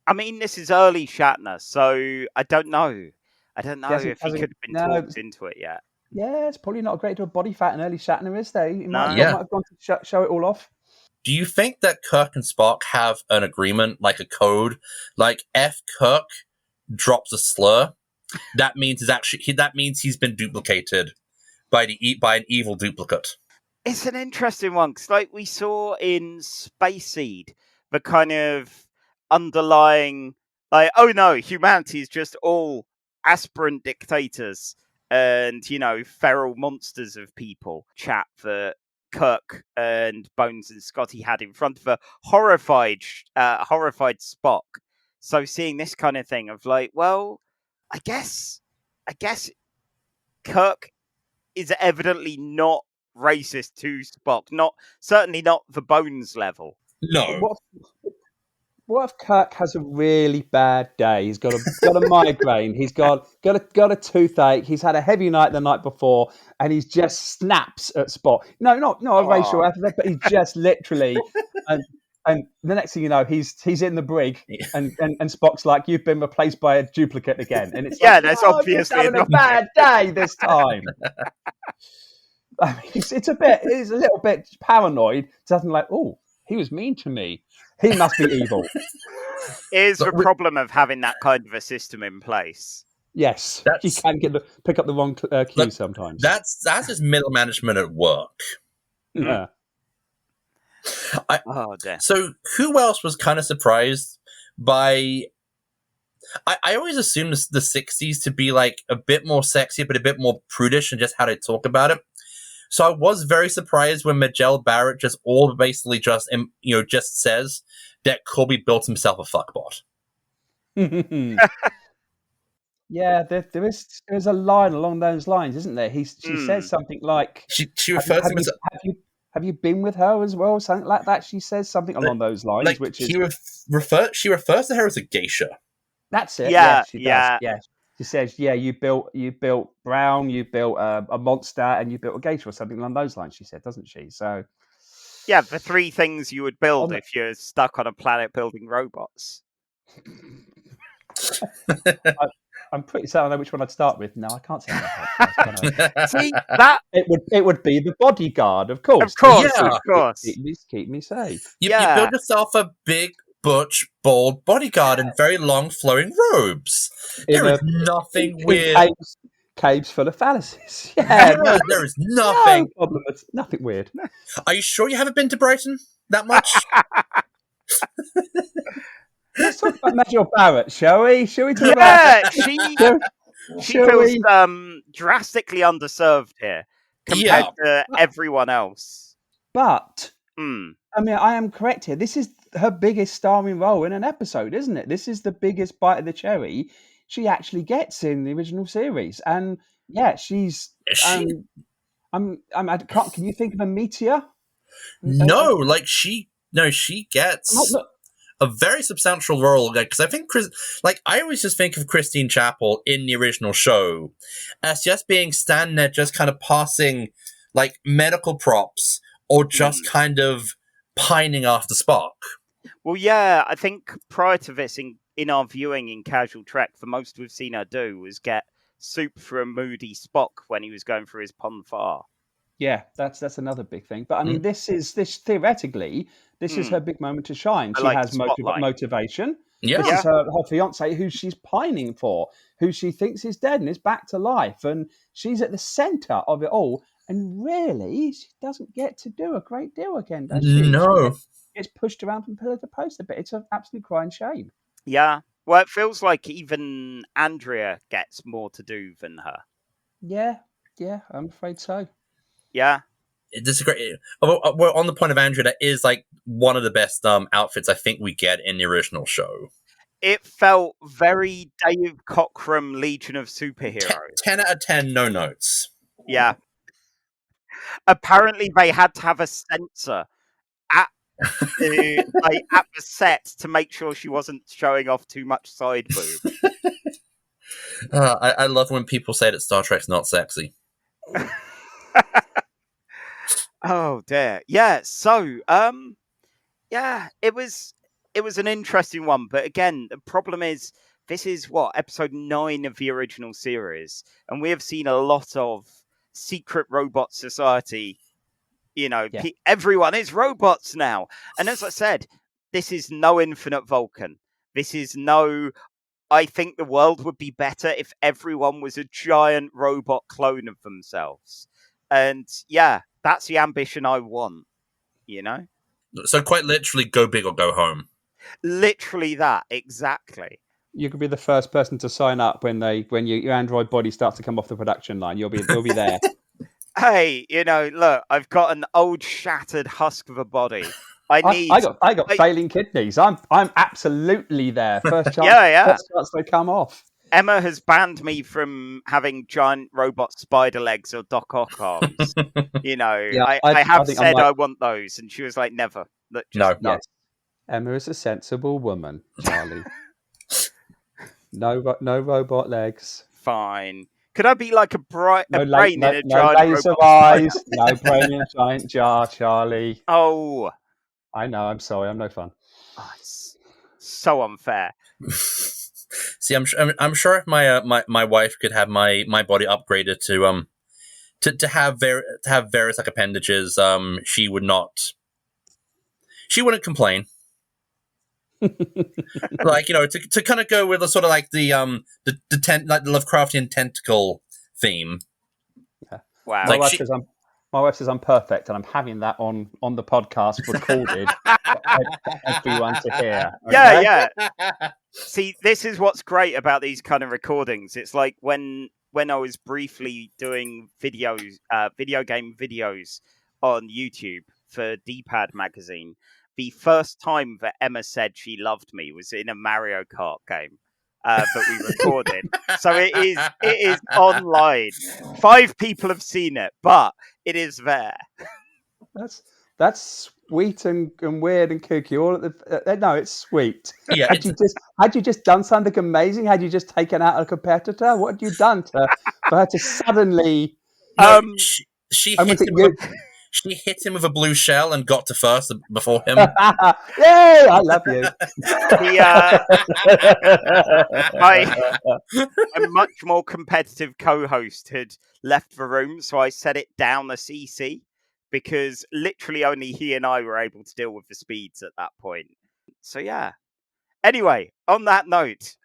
Speaker 3: I mean, this is early Shatner, so I don't know. I don't know if he could have been talked into it yet.
Speaker 5: Yeah, it's probably not a great deal of body fat in early Shatner, is there? He might have gone to show it all off.
Speaker 4: Do you think that Kirk and Spock have an agreement, like a code? Like, if Kirk drops a slur, that means he's been duplicated by an evil duplicate.
Speaker 3: It's an interesting one, because like we saw in Space Seed, the kind of underlying, like, oh no, humanity is just all aspirant dictators and, feral monsters of people chat that Kirk and Bones and Scotty had in front of a horrified Spock. So seeing this kind of thing of like, well, I guess Kirk is evidently not racist to Spock. Certainly not the Bones level.
Speaker 4: No.
Speaker 5: What if Kirk has a really bad day? He's got a migraine. He's got a toothache. He's had a heavy night the night before, and he just snaps at Spock. No, not a racial epithet, but he just literally. And the next thing you know, he's in the brig, and Spock's like, "You've been replaced by a duplicate again." And it's
Speaker 3: that's obviously
Speaker 5: having a bad day this time. I mean, he's a little bit paranoid. Something like, "Oh, he was mean to me. He must be evil."
Speaker 3: Is the problem of having that kind of a system in place.
Speaker 5: Yes, you can pick up the wrong cue sometimes.
Speaker 4: That's just middle management at work.
Speaker 5: Yeah.
Speaker 4: So who else was kind of surprised by... I always assumed the 60s to be like a bit more sexy, but a bit more prudish in just how they talk about it. So I was very surprised when Majel Barrett just says that Colby built himself a fuckbot.
Speaker 5: Yeah, there's a line along those lines, isn't there? She says something like,
Speaker 4: she refers to him as...
Speaker 5: Have you been with her as well? Something like that. She says something along those lines,
Speaker 4: like,
Speaker 5: which is...
Speaker 4: She refers to her as a geisha.
Speaker 5: That's it.
Speaker 3: Yeah,
Speaker 5: she does. Yeah. She says, "Yeah, you built Brown, you built a monster, and you built a geisha," or something along those lines. She said, doesn't she? So,
Speaker 3: yeah, the three things you would build if you're stuck on a planet building robots.
Speaker 5: I'm pretty certain I know which one I'd start with. No, I can't say that.
Speaker 3: See that
Speaker 5: it would be the bodyguard, of course.
Speaker 3: Of course.
Speaker 5: Keep me safe.
Speaker 4: You build yourself a big, butch, bald bodyguard in very long, flowing robes. There is nothing weird.
Speaker 5: Caves full of phalluses. Yeah,
Speaker 4: there is nothing.
Speaker 5: No problem. It's nothing weird.
Speaker 4: Are you sure you haven't been to Brighton that much?
Speaker 5: Let's talk about Majel Barrett, shall we? Shall we talk
Speaker 3: about... she feels drastically underserved here compared to everyone else.
Speaker 5: But, I mean, I am correct here. This is her biggest starring role in an episode, isn't it? This is the biggest bite of the cherry she actually gets in the original series. And, yeah, she's... can you think of a meteor?
Speaker 4: No, she gets... a very substantial role, because I think I always just think of Christine Chapel in the original show as just being standing there, just kind of passing like medical props, or just kind of pining after Spock.
Speaker 3: Well, yeah, I think prior to this, in our viewing in Casual Trek, the most we've seen her do was get soup for a moody Spock when he was going through his pon farr. Yeah,
Speaker 5: that's another big thing. But I mean, this theoretically, this is her big moment to shine. She has motivation.
Speaker 4: Yeah.
Speaker 5: This is her fiance, who she's pining for, who she thinks is dead and is back to life, and she's at the center of it all. And really, she doesn't get to do a great deal again, does she?
Speaker 4: No.
Speaker 5: She gets pushed around from pillar to post a bit. It's an absolute crying shame.
Speaker 3: Yeah. Well, it feels like even Andrea gets more to do than her.
Speaker 5: Yeah, I'm afraid so.
Speaker 3: Yeah.
Speaker 4: This is great. Well, on the point of Andrea, that is like one of the best outfits I think we get in the original show.
Speaker 3: It felt very Dave Cockrum Legion of Superheroes.
Speaker 4: 10 out of 10, no notes.
Speaker 3: Yeah. Apparently, they had to have a censor at the set to make sure she wasn't showing off too much side boob.
Speaker 4: I love when people say that Star Trek's not sexy.
Speaker 3: Oh dear. Yeah. So, yeah, it was an interesting one, but again, the problem is this is episode 9 of the original series, and we have seen a lot of secret robot society. You know, everyone is robots now, and as I said, this is no Infinite Vulcan. This is no. I think the world would be better if everyone was a giant robot clone of themselves, and yeah, that's the ambition I want. You know.
Speaker 4: So quite literally, go big or go home.
Speaker 3: Literally that, exactly.
Speaker 5: You could be the first person to sign up when your android body starts to come off the production line. You'll be there.
Speaker 3: Hey, look, I've got an old shattered husk of a body. I
Speaker 5: got failing kidneys. I'm absolutely there. First chance, First chance they come off.
Speaker 3: Emma has banned me from having giant robot spider legs or Doc Ock arms. I have said I want those, and she was like, never. Look,
Speaker 4: no.
Speaker 5: Yes. Emma is a sensible woman, Charlie. No robot legs.
Speaker 3: Fine. Could I be like a brain in a giant
Speaker 5: laser
Speaker 3: robot
Speaker 5: eyes?
Speaker 3: spider?
Speaker 5: No brain in a giant jar, Charlie.
Speaker 3: Oh.
Speaker 5: I know, I'm sorry, I'm no fun.
Speaker 3: Oh, it's so unfair.
Speaker 4: See, I'm sure if my wife could have my body upgraded to have various like appendages, she wouldn't complain. Like, to kind of go with the sort of like the Lovecraftian tentacle theme.
Speaker 5: Yeah.
Speaker 3: Wow.
Speaker 5: My wife says I'm perfect, and I'm having that on the podcast recorded for everyone to hear. Okay?
Speaker 3: Yeah. See, this is what's great about these kind of recordings. It's like when I was briefly doing video game videos on YouTube for D-Pad magazine. The first time that Emma said she loved me was in a Mario Kart game that we recorded. So it is online. 5 people have seen it, but it is there.
Speaker 5: That's sweet and weird and kooky. All at the no, it's sweet.
Speaker 4: Yeah,
Speaker 5: had you just done something amazing? Had you just taken out a competitor? What had you done for her to suddenly?
Speaker 4: She hit him with a blue shell and got to first before him.
Speaker 5: Yay! I love you.
Speaker 3: A much more competitive co-host had left the room, so I set it down a CC because literally only he and I were able to deal with the speeds at that point. So yeah. Anyway, on that note,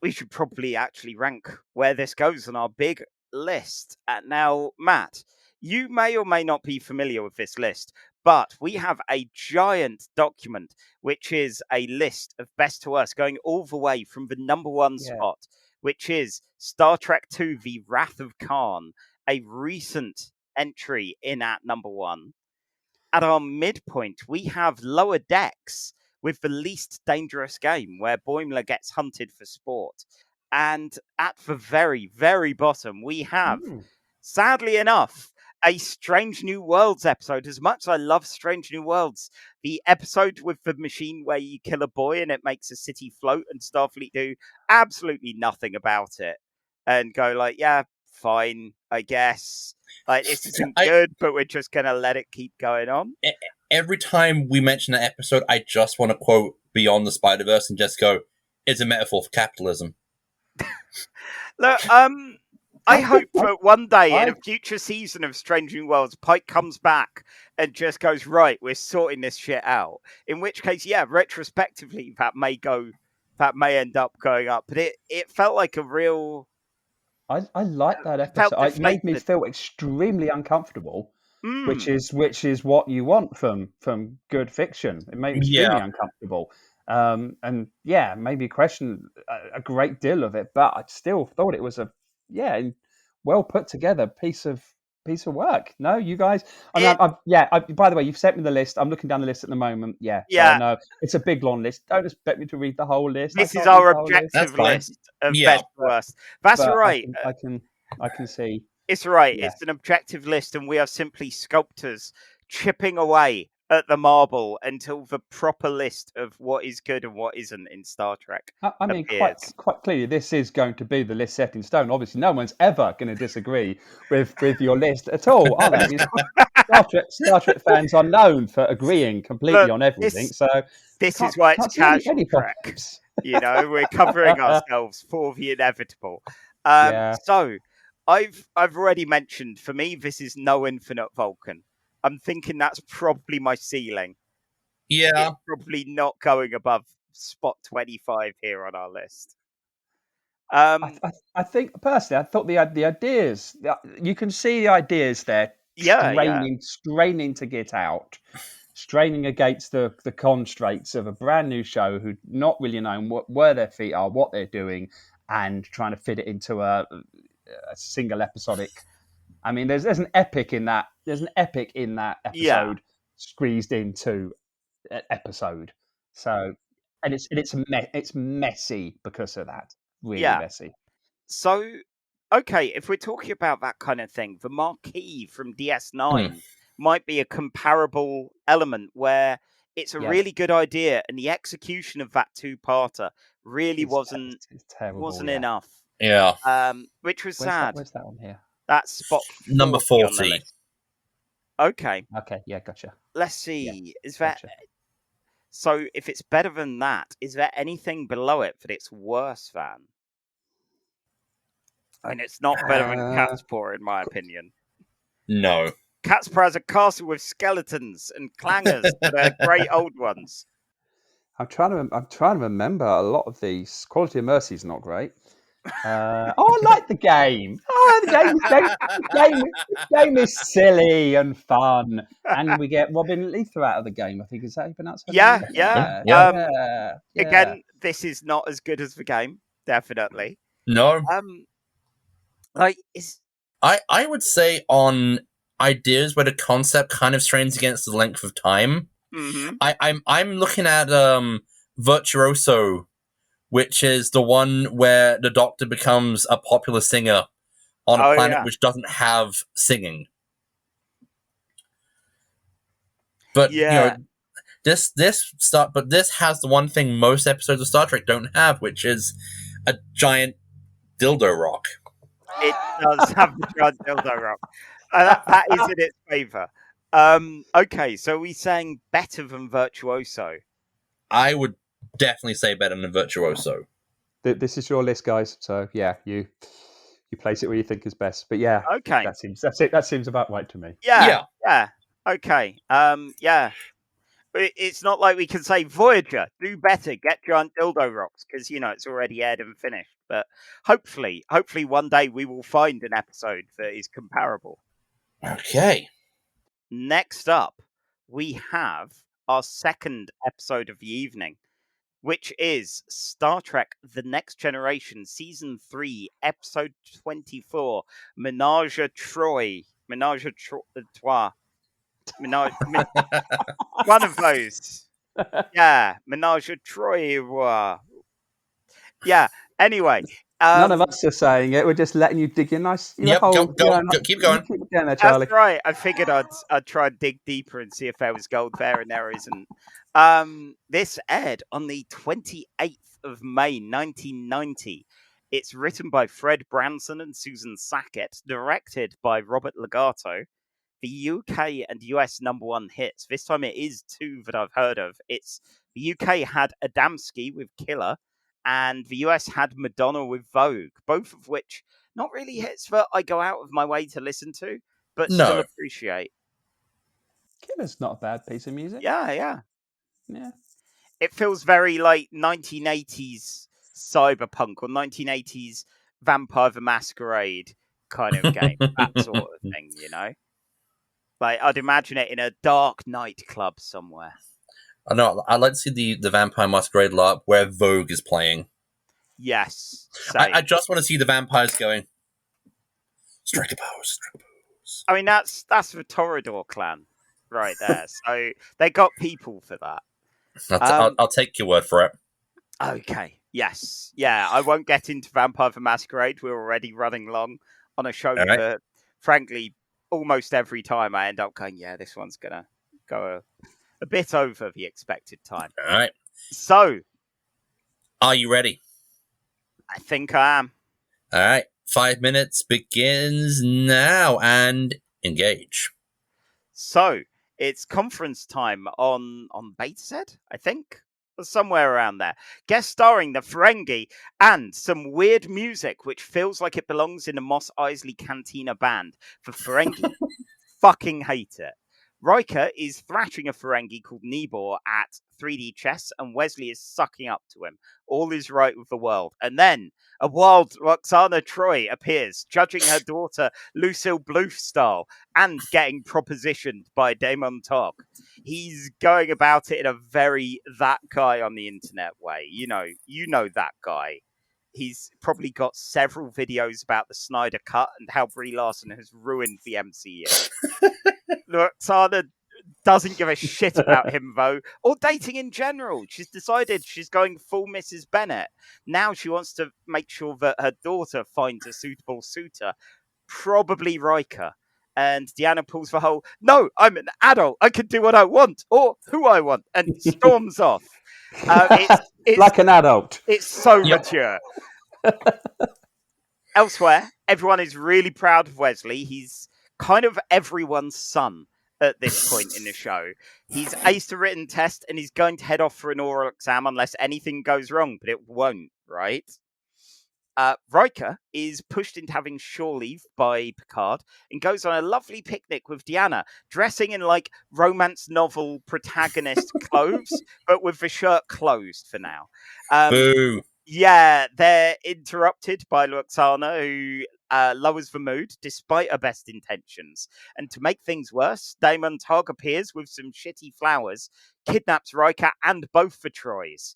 Speaker 3: we should probably actually rank where this goes on our big list. Now, Matt, you may or may not be familiar with this list, but we have a giant document, which is a list of best to worst, going all the way from the number 1 spot, which is Star Trek II, The Wrath of Khan, a recent entry in at number 1. At our midpoint, we have Lower Decks with The Least Dangerous Game, where Boimler gets hunted for sport. And at the very, very bottom, we have, sadly enough, a Strange New Worlds episode. As much as I love Strange New Worlds, the episode with the machine where you kill a boy and it makes a city float and Starfleet do absolutely nothing about it and go like, yeah, fine, I guess. Like, this isn't good, but we're just going to let it keep going on.
Speaker 4: Every time we mention an episode, I just want to quote Beyond the Spider-Verse and just go, it's a metaphor for capitalism.
Speaker 3: Look, I hope that one day in a future season of Strange New Worlds, Pike comes back and just goes, right, we're sorting this shit out. In which case, yeah, retrospectively, that may end up going up. But it felt like a real
Speaker 5: I like that
Speaker 3: felt
Speaker 5: episode. It made me
Speaker 3: deflated.
Speaker 5: feel extremely uncomfortable, which
Speaker 3: Mm.
Speaker 5: is what you want from good fiction. It made me extremely
Speaker 4: Yeah.
Speaker 5: uncomfortable, and yeah, made me question a great deal of it. But I still thought it was a well put together piece of work. No, you guys. I mean, by the way, you've sent me the list. I'm looking down the list at the moment. Yeah, so I
Speaker 3: Yeah,
Speaker 5: know it's a big long list. Don't expect me to read the whole list. I
Speaker 3: this is
Speaker 5: can't read
Speaker 3: our
Speaker 5: the whole list,
Speaker 4: That's
Speaker 3: objective
Speaker 4: fine.
Speaker 3: list of
Speaker 4: Yeah.
Speaker 3: best to worst. That's
Speaker 5: but
Speaker 3: right.
Speaker 5: I can see.
Speaker 3: It's right.
Speaker 5: Yeah.
Speaker 3: It's an objective list, and we are simply sculptors chipping away at the marble until the proper list of what is good and what isn't in Star Trek
Speaker 5: I mean,
Speaker 3: appears.
Speaker 5: quite clearly, this is going to be the list set in stone. Obviously, no one's ever going to disagree with your list at all, are they? I mean, Star Trek fans are known for agreeing completely
Speaker 3: Look,
Speaker 5: on everything. So
Speaker 3: this is why it's
Speaker 5: can't see any
Speaker 3: casual Trek.
Speaker 5: problems.
Speaker 3: You know, we're covering ourselves for the inevitable.
Speaker 5: Yeah.
Speaker 3: So I've already mentioned, for me, this is no Infinite Vulcan. I'm thinking that's probably my ceiling.
Speaker 4: Yeah.
Speaker 3: It's probably not going above spot 25 here on our list.
Speaker 5: I think personally, I thought the ideas, you can see the ideas there straining to get out, straining against the constraints of a brand new show who not really knowing where their feet are, what they're doing, and trying to fit it into a single episodic. I mean, there's an epic in that. There's an epic in that episode squeezed into an episode. So, and it's messy because of that. Really messy.
Speaker 3: So, okay, if we're talking about that kind of thing, the Marquee from DS9 might be a comparable element where it's a really good idea, and the execution of that two-parter really wasn't enough.
Speaker 4: Yeah.
Speaker 3: Which was sad.
Speaker 5: Where's that on here?
Speaker 3: That's spot 40
Speaker 4: Number
Speaker 3: on the
Speaker 4: 40.
Speaker 3: list. Okay.
Speaker 5: Okay, yeah, gotcha.
Speaker 3: Let's see.
Speaker 5: Yeah,
Speaker 3: is that
Speaker 5: gotcha.
Speaker 3: So? If it's better than that, is there anything below it that it's worse than? And it's not better than Cat's Paw, in my opinion.
Speaker 4: No.
Speaker 3: Cat's Paw has a castle with skeletons and clangers that are great old ones.
Speaker 5: I'm trying to remember a lot of these. Quality of Mercy is not great. I like the game. The game is silly and fun, and we get Robin Letha out of the game. I think is that how you pronounce her name?
Speaker 3: Yeah. Again, this is not as good as the game, definitely.
Speaker 4: No.
Speaker 3: I
Speaker 4: would say on ideas where the concept kind of strains against the length of time.
Speaker 3: Mm-hmm.
Speaker 4: I'm looking at Virtuoso, which is the one where the Doctor becomes a popular singer on a planet which doesn't have singing. But you know, this has the one thing most episodes of Star Trek don't have, which is a giant dildo rock.
Speaker 3: It does have the giant dildo rock. That is in its favour. Okay, so we're saying better than Virtuoso.
Speaker 4: I would definitely say better than Virtuoso.
Speaker 5: This is your list, guys. So yeah, you place it where you think is best. But yeah,
Speaker 3: okay,
Speaker 5: that seems about right to me.
Speaker 3: Yeah. Okay. It's not like we can say Voyager, do better, get giant dildo rocks, because it's already aired and finished. But hopefully one day we will find an episode that is comparable.
Speaker 4: Okay.
Speaker 3: Next up, we have our second episode of the evening, which is Star Trek The Next Generation, Season 3, Episode 24, Ménage à Troi. Ménage à Troi. One of those. Yeah, Ménage à Troi. Yeah, anyway.
Speaker 5: None of us are saying it. We're just letting you dig your nice hole.
Speaker 4: Keep going
Speaker 5: there, Charlie.
Speaker 3: That's right. I figured I'd try and dig deeper and see if there was gold there, and there isn't. This aired on the 28th of May, 1990. It's written by Fred Branson and Susan Sackett, directed by Robert Legato. The UK and US #1 hits. This time it is two that I've heard of. It's the UK had Adamski with Killer, and the US had Madonna with Vogue, both of which not really hits that I go out of my way to listen to, but still appreciate.
Speaker 5: Killer's not a bad piece of music.
Speaker 3: Yeah. It feels very like 1980s cyberpunk or 1980s Vampire the Masquerade kind of game, that sort of thing, you know? Like, I'd imagine it in a dark nightclub somewhere.
Speaker 4: I know. I'd like to see the Vampire Masquerade LARP where Vogue is playing.
Speaker 3: Yes.
Speaker 4: I just want to see the vampires going, strike a pose, strike a pose.
Speaker 3: I mean, that's the Toreador clan right there. So they got people for that.
Speaker 4: I'll take your word for it.
Speaker 3: Okay. Yes. Yeah, I won't get into Vampire the Masquerade. We're already running long on a show that, frankly, almost every time I end up going, yeah, this one's going to go a bit over the expected time.
Speaker 4: All right.
Speaker 3: So.
Speaker 4: Are you ready?
Speaker 3: I think I am.
Speaker 4: All right. 5 minutes begins now and engage.
Speaker 3: So, it's conference time on Beta, I think. Somewhere around there. Guest starring the Ferengi and some weird music which feels like it belongs in a Mos Eisley Cantina band for Ferengi. Fucking hate it. Riker is thrashing a Ferengi called Nibor at 3D chess, and Wesley is sucking up to him. All is right with the world. And then a wild Lwaxana Troi appears, judging her daughter Lucille Bluth style and getting propositioned by Damon Tog. He's going about it in a very that guy on the internet way. You know that guy. He's probably got several videos about the Snyder Cut and how Brie Larson has ruined the MCU. Lwaxana doesn't give a shit about him, though, or dating in general. She's decided she's going full Mrs. Bennett. Now she wants to make sure that her daughter finds a suitable suitor, probably Riker. And Deanna pulls the whole, no, I'm an adult. I can do what I want or who I want, and storms off. It's
Speaker 5: like an adult.
Speaker 3: It's so mature. Elsewhere, everyone is really proud of Wesley. He's kind of everyone's son at this point in the show. He's aced a written test and he's going to head off for an oral exam unless anything goes wrong, but it won't, right? Riker is pushed into having shore leave by Picard and goes on a lovely picnic with Deanna, dressing in like romance novel protagonist clothes, but with the shirt closed for now.
Speaker 4: Boo.
Speaker 3: Yeah, they're interrupted by Lwaxana, who lowers the mood despite her best intentions. And to make things worse, Damon Tog appears with some shitty flowers, kidnaps Riker and both the Trois.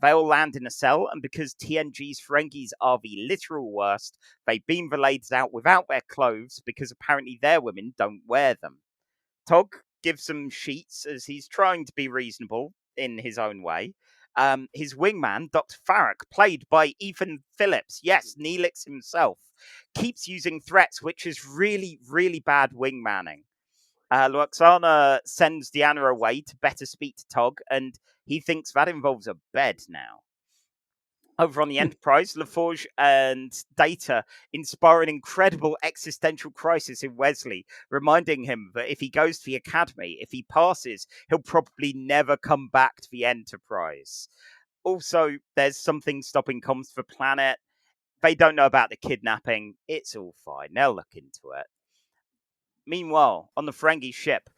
Speaker 3: They all land in a cell, and because TNG's Ferengis are the literal worst, they beam the ladies out without their clothes because apparently their women don't wear them. Tog gives them sheets as he's trying to be reasonable in his own way. His wingman, Dr. Farrak, played by Ethan Phillips, yes, Neelix himself, keeps using threats, which is really, really bad wingmanning. Lwaxana sends Deanna away to better speak to Tog, and he thinks that involves a bed now. Over on the Enterprise, LaForge and Data inspire an incredible existential crisis in Wesley, reminding him that if he goes to the Academy, if he passes, he'll probably never come back to the Enterprise. Also, there's something stopping comms for Planet. They don't know about the kidnapping. It's all fine. They'll look into it. Meanwhile, on the Ferengi ship,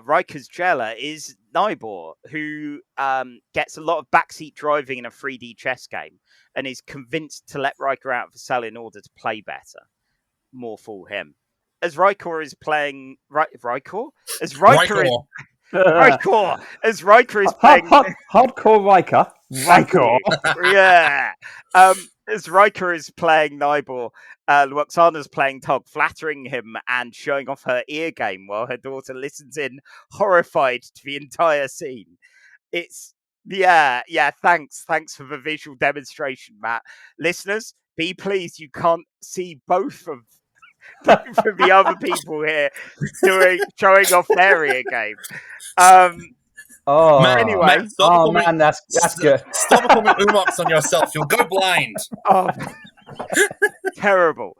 Speaker 3: Riker's jailer is Nibor, who gets a lot of backseat driving in a 3D chess game and is convinced to let Riker out of the cell in order to play better. More fool him. As Riker is playing... Riker? As Riker is... Riker! As Riker is playing...
Speaker 5: Hardcore Riker. Riker!
Speaker 3: Yeah! As Riker is playing Nibor, Lwaxana's playing Tog, flattering him and showing off her ear game while her daughter listens in, horrified to the entire scene. It's... Yeah, thanks for the visual demonstration, Matt. Listeners, be pleased you can't see both of the other people here showing off their ear game. Anyway.
Speaker 4: Matt,
Speaker 5: that's good.
Speaker 4: Stop performing umaks on yourself. You'll go blind.
Speaker 3: Oh, terrible.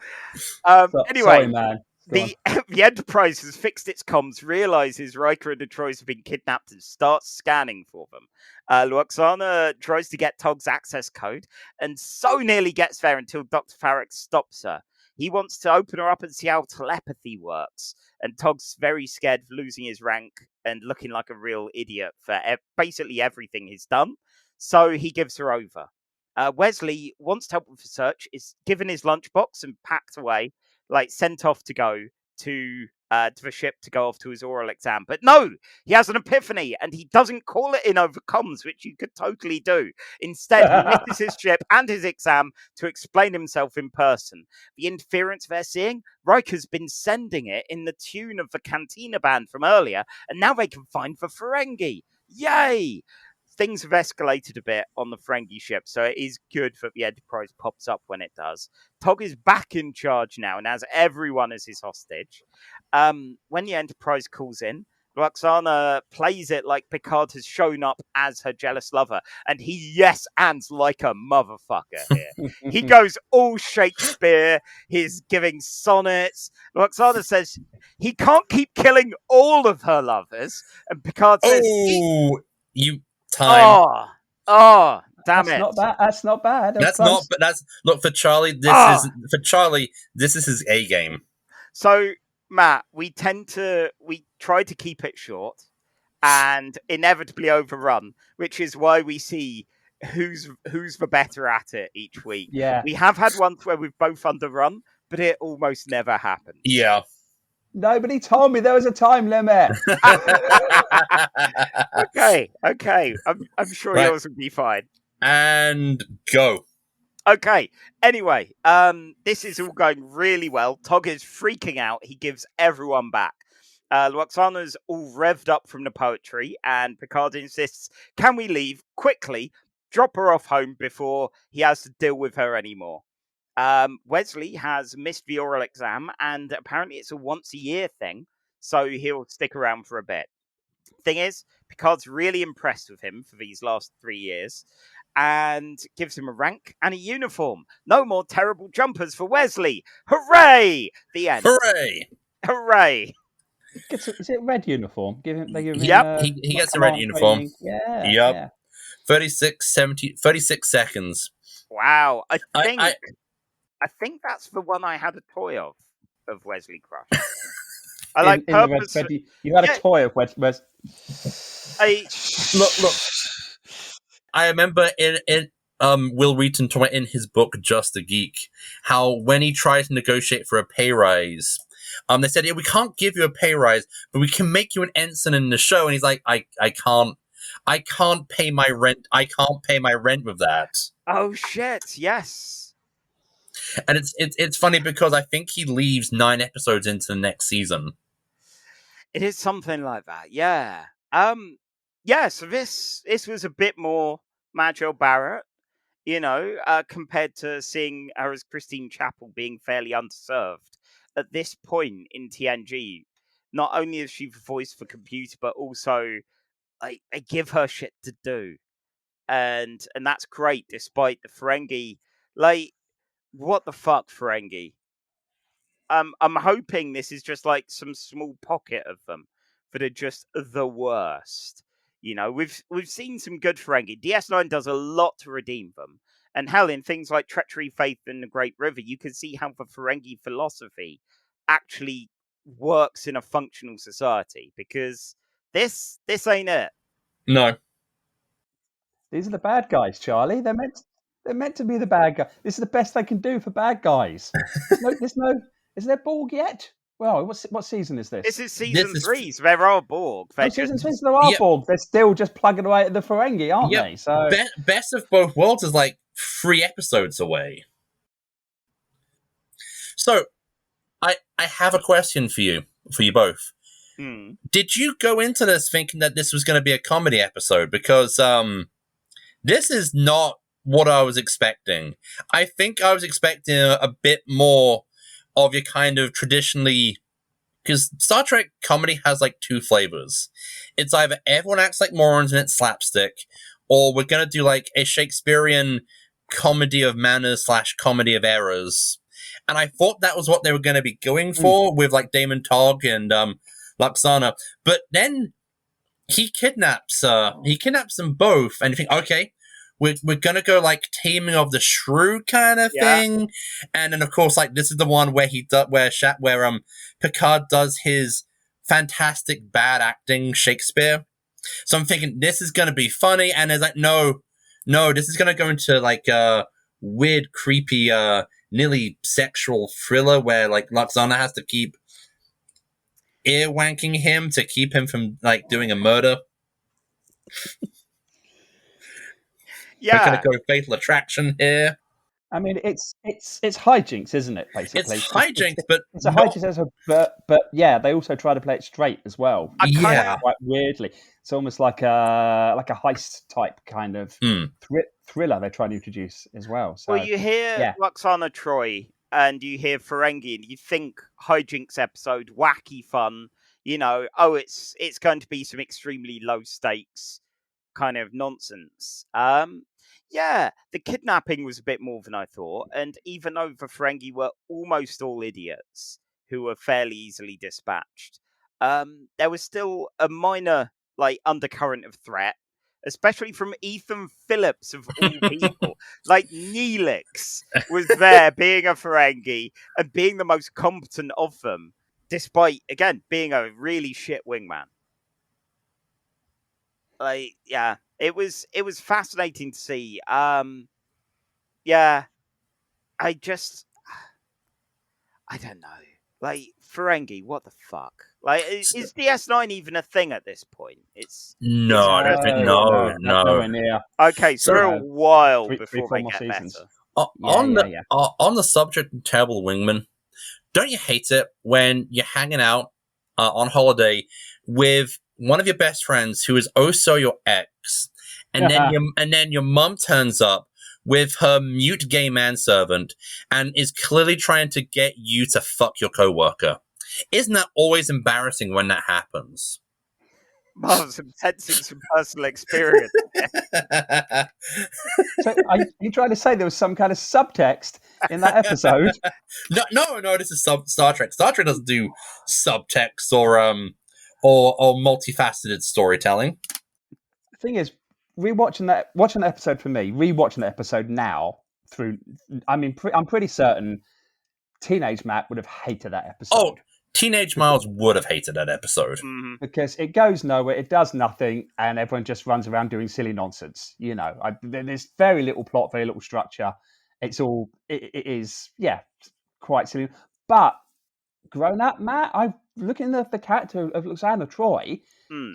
Speaker 3: Anyway,
Speaker 5: sorry, man.
Speaker 3: The Enterprise has fixed its comms, realizes Riker and the Trois have been kidnapped, and starts scanning for them. Lwaxana tries to get Tog's access code and so nearly gets there until Dr. Farrak stops her. He wants to open her up and see how telepathy works. And Tog's very scared of losing his rank and looking like a real idiot for basically everything he's done. So he gives her over. Wesley wants help with the search, is given his lunchbox and packed away, like sent off to go to the ship to go off to his oral exam. But no, he has an epiphany and he doesn't call it in over comms, which you could totally do. Instead, he misses his ship and his exam to explain himself in person. The interference they're seeing, Riker's been sending it in the tune of the Cantina band from earlier, and now they can find the Ferengi. Yay! Things have escalated a bit on the Ferengi ship, so it is good that the Enterprise pops up when it does. Tog is back in charge now and has everyone as his hostage. When the Enterprise calls in, Lwaxana plays it like Picard has shown up as her jealous lover, and he yes-ands like a motherfucker here. He goes all Shakespeare, he's giving sonnets. Lwaxana says he can't keep killing all of her lovers, and Picard says...
Speaker 4: Time.
Speaker 3: Oh, damn it!
Speaker 5: That's not bad.
Speaker 4: Look for Charlie. This is his A game.
Speaker 3: So, Matt, we try to keep it short and inevitably overrun, which is why we see who's the better at it each week.
Speaker 5: Yeah,
Speaker 3: we have had ones where we've both underrun, but it almost never happens.
Speaker 4: Yeah.
Speaker 5: Nobody told me there was a time limit.
Speaker 3: Okay. I'm sure yours will be fine.
Speaker 4: And go.
Speaker 3: Okay. Anyway, this is all going really well. Tog is freaking out. He gives everyone back. Lwaxana's all revved up from the poetry, and Picard insists, can we leave quickly, drop her off home before he has to deal with her anymore. Wesley has missed the oral exam, and apparently it's a once-a-year thing, so he'll stick around for a bit. Thing is, Picard's really impressed with him for these last 3 years, and gives him a rank and a uniform. No more terrible jumpers for Wesley. Hooray! The end. Hooray!
Speaker 5: Is it red uniform?
Speaker 3: Yep.
Speaker 4: He gets a red uniform.
Speaker 5: Yeah.
Speaker 4: Yep.
Speaker 5: Yeah.
Speaker 4: 36 seconds.
Speaker 3: Wow. I think that's the one I had a toy of Wesley Crush. I like purpose.
Speaker 5: You had a toy of Wesley.
Speaker 4: Look. I remember in Will Wheaton talking about in his book Just a Geek how when he tried to negotiate for a pay rise, they said, we can't give you a pay rise, but we can make you an ensign in the show. And he's like, I can't pay my rent. I can't pay my rent with that.
Speaker 3: Oh shit! Yes.
Speaker 4: And it's funny because I think he leaves 9 episodes into the next season.
Speaker 3: It is something like that, yeah. So this was a bit more Majel Barrett, compared to seeing her as Christine Chapel being fairly underserved at this point in TNG. Not only is she the voice for computer, but also they give her shit to do, and that's great. Despite the Ferengi, what the fuck, Ferengi? I'm hoping this is just like some small pocket of them that are just the worst. We've seen some good Ferengi. DS9 does a lot to redeem them. And hell, in things like Treachery, Faith, and the Great River, you can see how the Ferengi philosophy actually works in a functional society. Because this ain't it.
Speaker 4: No.
Speaker 5: These are the bad guys, Charlie. They're meant to be the bad guy. This is the best they can do for bad guys. Is there Borg yet? Well, what season is this?
Speaker 3: This is season 3, so there are Borg.
Speaker 5: Season 3, so there are Borg. They're still just plugging away at the Ferengi, aren't they? So
Speaker 4: Best of Both Worlds is like 3 episodes away. So, I have a question for you both. Did you go into this thinking that this was going to be a comedy episode? Because this is not what I was expecting. I think I was expecting a bit more of your kind of traditionally, because Star Trek comedy has like 2 flavors. It's either everyone acts like morons and it's slapstick, or we're going to do like a Shakespearean comedy of manners / comedy of errors. And I thought that was what they were going to be going for with like Damon Togg and Lwaxana. But then he kidnaps them both, and you think, okay, we're gonna go like Taming of the Shrew kind of thing, and then of course like this is the one where Picard does his fantastic bad acting Shakespeare. So I'm thinking this is gonna be funny, and there's like no no, this is going to go into like a weird, creepy, nearly sexual thriller where like Lwaxana has to keep earwanking him to keep him from like doing a murder.
Speaker 3: Yeah,
Speaker 4: we're going to go Fatal Attraction here.
Speaker 5: I mean, it's hijinks, isn't it? Basically,
Speaker 4: it's hijinks, but
Speaker 5: it's a hijinks. But yeah, they also try to play it straight as well.
Speaker 4: Yeah,
Speaker 5: quite weirdly, it's almost like a heist type kind of thriller they're trying to introduce as well. So,
Speaker 3: well, you hear Lwaxana Troi and you hear Ferengi, and you think hijinks episode, wacky fun. You know, it's going to be some extremely low stakes kind of nonsense. Yeah, the kidnapping was a bit more than I thought, and even though the Ferengi were almost all idiots who were fairly easily dispatched, there was still a minor like undercurrent of threat, especially from Ethan Phillips of all people. Like Neelix was there being a Ferengi and being the most competent of them, despite again being a really shit wingman. Like, yeah, it was fascinating to see. Yeah, I don't know. Like, Ferengi, what the fuck? Like, is DS9 even a thing at this point?
Speaker 4: No, I don't think. No.
Speaker 5: Nowhere near.
Speaker 3: Okay, so we're a while before they get
Speaker 5: seasons.
Speaker 3: better.
Speaker 4: On the subject of terrible wingman, don't you hate it when you're hanging out on holiday with one of your best friends who is also your ex, and then your mum turns up with her mute gay manservant and is clearly trying to get you to fuck your coworker? Isn't that always embarrassing when that happens?
Speaker 3: Mum's sensing some personal experience.
Speaker 5: So are you trying to say there was some kind of subtext in that episode?
Speaker 4: No. This is Star Trek. Star Trek doesn't do subtext or multifaceted storytelling.
Speaker 5: The thing is, watching that episode for me, rewatching the episode now I'm pretty certain teenage Matt would have hated that episode.
Speaker 4: Oh, teenage Miles would have hated that episode.
Speaker 3: Mm-hmm.
Speaker 5: Because it goes nowhere, it does nothing, and everyone just runs around doing silly nonsense. You know, there's very little plot, very little structure. It is quite silly. But grown up Matt, I'm looking at the character of Lwaxana Troi.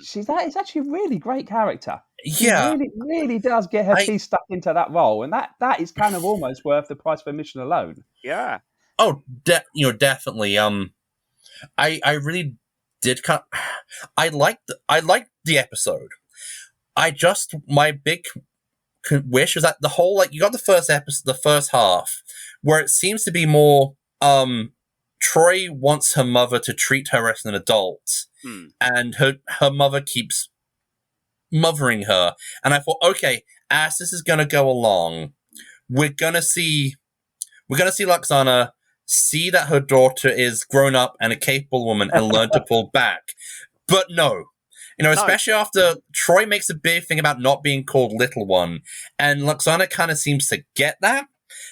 Speaker 5: She's actually a really great character.
Speaker 4: Yeah,
Speaker 5: she really does get her teeth stuck into that role, and that is kind of almost worth the price of admission alone.
Speaker 3: Yeah.
Speaker 4: Oh, definitely. I really did. I liked the episode. My big wish was that the whole you got the first episode, the first half, where it seems to be more Troi wants her mother to treat her as an adult, and her mother keeps mothering her. And I thought, okay, as this is gonna go along, we're gonna see Lwaxana see that her daughter is grown up and a capable woman and learn to pull back. But no. Especially after Troi makes a big thing about not being called Little One, and Lwaxana kind of seems to get that,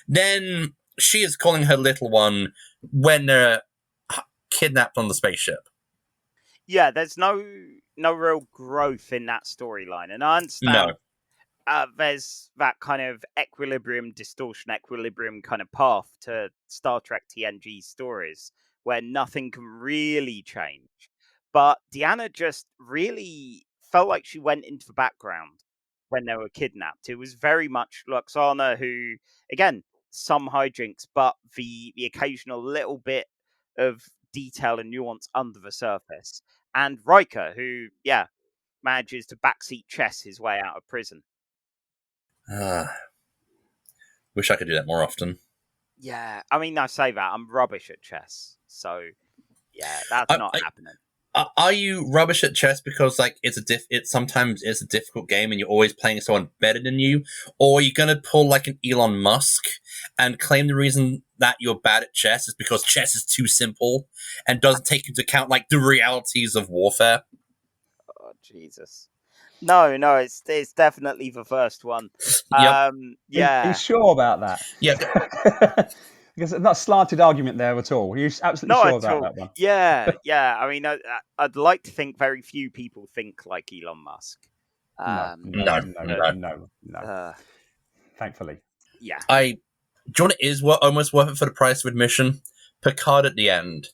Speaker 4: then she is calling her Little One when they're kidnapped on the spaceship.
Speaker 3: Yeah, there's no real growth in that storyline, and I understand there's that kind of distortion equilibrium kind of path to Star Trek TNG stories where nothing can really change. But Deanna just really felt like she went into the background when they were kidnapped. It was very much Lwaxana who, again, some hijinks, but the occasional little bit of detail and nuance under the surface. And Riker, who, manages to backseat chess his way out of prison.
Speaker 4: Wish I could do that more often.
Speaker 3: Yeah, I mean, I say that. I'm rubbish at chess. So, yeah, that's not happening.
Speaker 4: Are you rubbish at chess because sometimes it's a difficult game and you're always playing someone better than you? Or are you going to pull like an Elon Musk and claim the reason that you're bad at chess is because chess is too simple and doesn't take into account like the realities of warfare? Oh,
Speaker 3: Jesus. No, it's definitely the first one.
Speaker 4: Yep.
Speaker 3: Yeah.
Speaker 5: Are you sure about that?
Speaker 4: Yeah.
Speaker 5: Because it's not a slanted argument there at all. You're absolutely sure about that one.
Speaker 3: Yeah. I mean, I'd like to think very few people think like Elon Musk.
Speaker 5: No. Thankfully.
Speaker 3: Yeah.
Speaker 4: Do you know what is almost worth it for the price of admission? Picard at the end.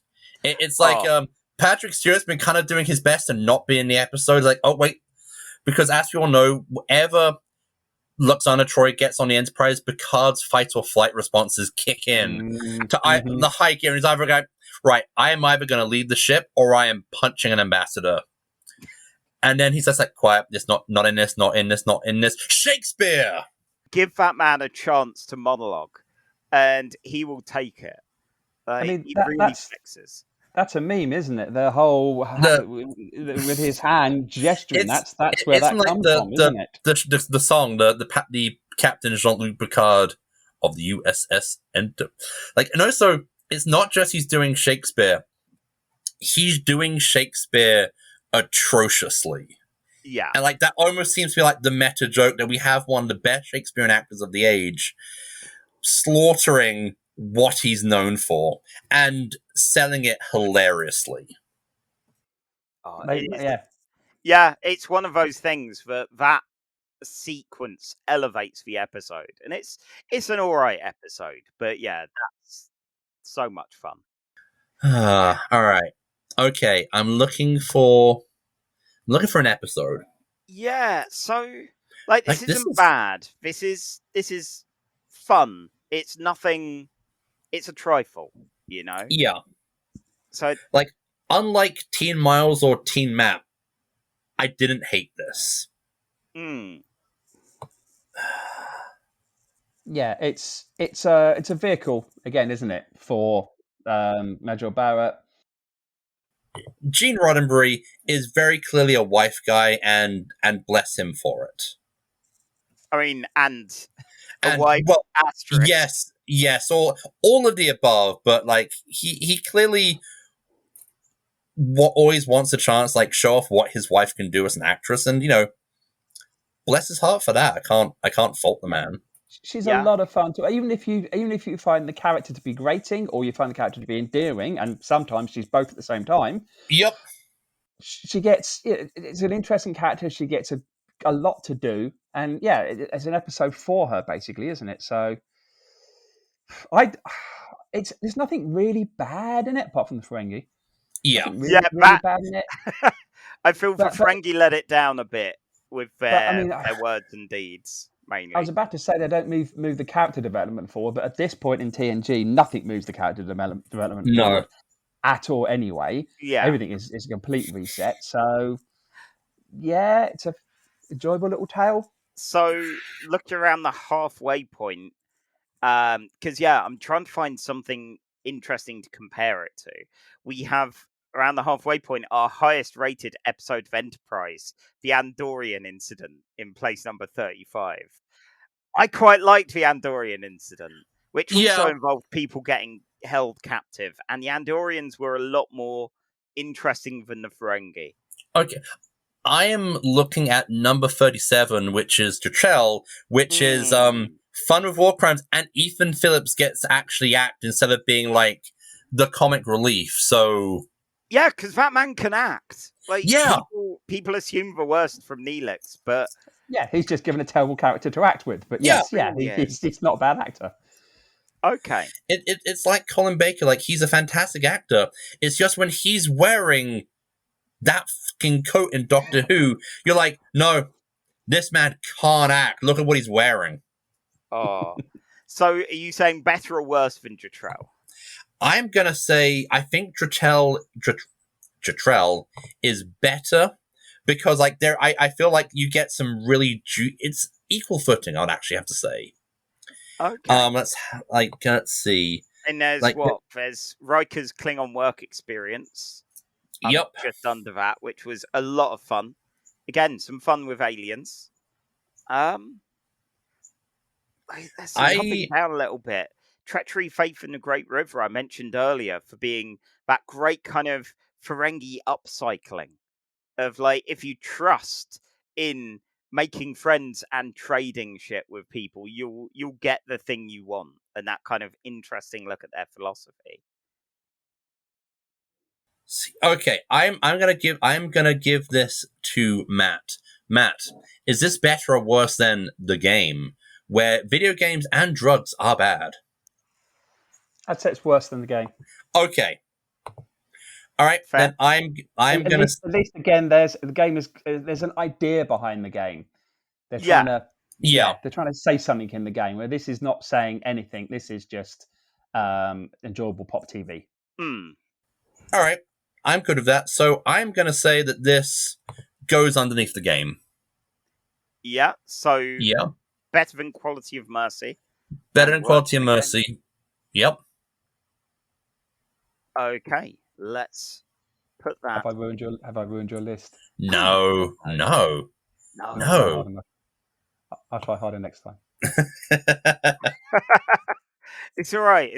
Speaker 4: It's like Patrick Stewart's been kind of doing his best to not be in the episode. Like, oh wait, because as we all know, whatever Lwaxana Troi gets on the Enterprise, Picard's fight or flight responses kick in to the high gear. He's either going, right, I am either going to leave the ship or I am punching an ambassador. And then he's just like, quiet, just not in this, not in this, not in this. Shakespeare!
Speaker 3: Give that man a chance to monologue, and he will take it. Like, he really flexes.
Speaker 5: That's a meme, isn't it? The whole with his hand gesturing. That's where that comes from, isn't it?
Speaker 4: The song, the Captain Jean-Luc Picard of the USS Enter. Like, and also, it's not just he's doing Shakespeare. He's doing Shakespeare atrociously.
Speaker 3: Yeah.
Speaker 4: And like that almost seems to be like the meta joke that we have one of the best Shakespearean actors of the age slaughtering what he's known for and selling it hilariously.
Speaker 3: Yeah, it's one of those things that sequence elevates the episode, and it's an alright episode, but yeah, that's so much fun.
Speaker 4: All right. Okay, I'm looking for an episode.
Speaker 3: Yeah, so like this isn't bad. This is fun. It's nothing. It's a trifle, you know.
Speaker 4: Yeah.
Speaker 3: So
Speaker 4: like, unlike Teen Miles or Teen Map, I didn't hate this.
Speaker 5: Yeah, it's a vehicle again, isn't it, for Majel Barrett.
Speaker 4: Gene Roddenberry is very clearly a wife guy, and bless him for it.
Speaker 3: I mean, and a wife asterisk.
Speaker 4: Yes, all of the above, but like he clearly always wants a chance, like show off what his wife can do as an actress, and bless his heart for that. I can't fault the man.
Speaker 5: She's a lot of fun to even if you find the character to be grating or you find the character to be endearing, and sometimes she's both at the same time.
Speaker 4: Yep.
Speaker 5: She gets it's an interesting character. She gets a lot to do, and it's an episode for her basically, isn't it? So there's nothing really bad in it apart from the Ferengi.
Speaker 4: Yeah,
Speaker 5: really bad in it.
Speaker 3: I feel Ferengi let it down a bit with their words and deeds. Mainly.
Speaker 5: I was about to say they don't move the character development forward, but at this point in TNG, nothing moves the character development forward at all anyway.
Speaker 3: Yeah.
Speaker 5: Everything is a complete reset. So, yeah, it's a enjoyable little tale.
Speaker 3: So, looked around the halfway point, because, I'm trying to find something interesting to compare it to. We have, around the halfway point, our highest rated episode of Enterprise, the Andorian incident, in place number 35. I quite liked the Andorian incident, which also involved people getting held captive, and the Andorians were a lot more interesting than the Ferengi.
Speaker 4: Okay. I am looking at number 37, which is Tuchel, which is Fun with War Crimes, and Ethan Phillips gets to actually act instead of being like the comic relief. So
Speaker 3: yeah, because that man can act. Like, people assume the worst from Neelix, but
Speaker 5: yeah, he's just given a terrible character to act with. But he's not a bad actor.
Speaker 3: Okay,
Speaker 4: it's like Colin Baker. Like, he's a fantastic actor. It's just when he's wearing that fucking coat in Doctor Who, you're like, no, this man can't act. Look at what he's wearing.
Speaker 3: Oh, so are you saying better or worse than Jetrel?
Speaker 4: I'm gonna say I think Jetrel is better because like I feel like you get some really it's equal footing. I'd actually have to say.
Speaker 3: Okay.
Speaker 4: Let's see.
Speaker 3: And there's there's Riker's Klingon work experience.
Speaker 4: Yep.
Speaker 3: Just under that, which was a lot of fun. Again, some fun with aliens. Let's hopping down a little bit. Treachery, Faith in the Great River, I mentioned earlier, for being that great kind of Ferengi upcycling of like, if you trust in making friends and trading shit with people, you'll get the thing you want, and that kind of interesting look at their philosophy. Okay,
Speaker 4: I'm gonna give this to Matt. Matt, is this better or worse than the game, where video games and drugs are bad?
Speaker 5: I'd say it's worse than the game.
Speaker 4: Okay. All right.
Speaker 3: Fair.
Speaker 4: Then I'm gonna.
Speaker 5: At least again, there's an idea behind the game. They're trying to.
Speaker 4: Yeah.
Speaker 5: They're trying to say something in the game where this is not saying anything. This is just enjoyable pop TV.
Speaker 3: All
Speaker 4: right. I'm good with that. So I'm going to say that this goes underneath the game.
Speaker 3: Yeah. So
Speaker 4: yeah,
Speaker 3: better than Quality of Mercy.
Speaker 4: Better than Quality of Mercy. Yep.
Speaker 3: Okay. Let's put that.
Speaker 5: Have I ruined your list?
Speaker 4: No.
Speaker 5: I'll try harder next time.
Speaker 3: It's all right.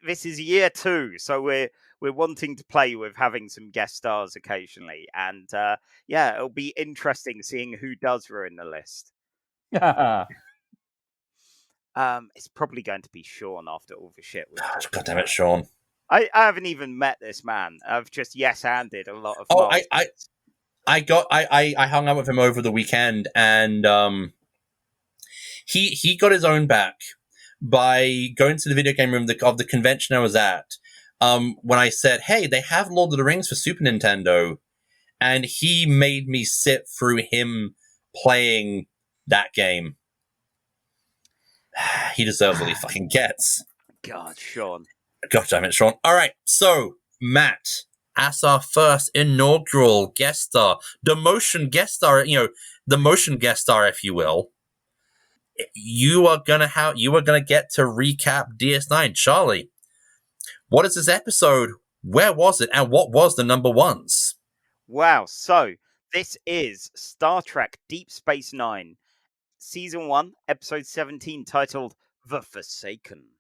Speaker 3: This is year 2, so we're wanting to play with having some guest stars occasionally, and it'll be interesting seeing who does ruin the list. It's probably going to be Sean after all the shit.
Speaker 4: God damn it, Sean!
Speaker 3: I haven't even met this man. I've just yes-anded a lot of.
Speaker 4: I hung out with him over the weekend, and he got his own back by going to the video game room of the convention I was at. When I said, "Hey, they have Lord of the Rings for Super Nintendo," and he made me sit through him playing that game. He deserves what he fucking gets.
Speaker 3: God, Sean.
Speaker 4: God damn it, Sean. All right, so Matt, as our first inaugural guest star, the motion guest star, if you will, you are gonna get to recap DS9. Charlie, what is this episode? Where was it? And what was the number ones?
Speaker 3: Wow, so this is Star Trek Deep Space Nine, Season 1, Episode 17, titled The Forsaken.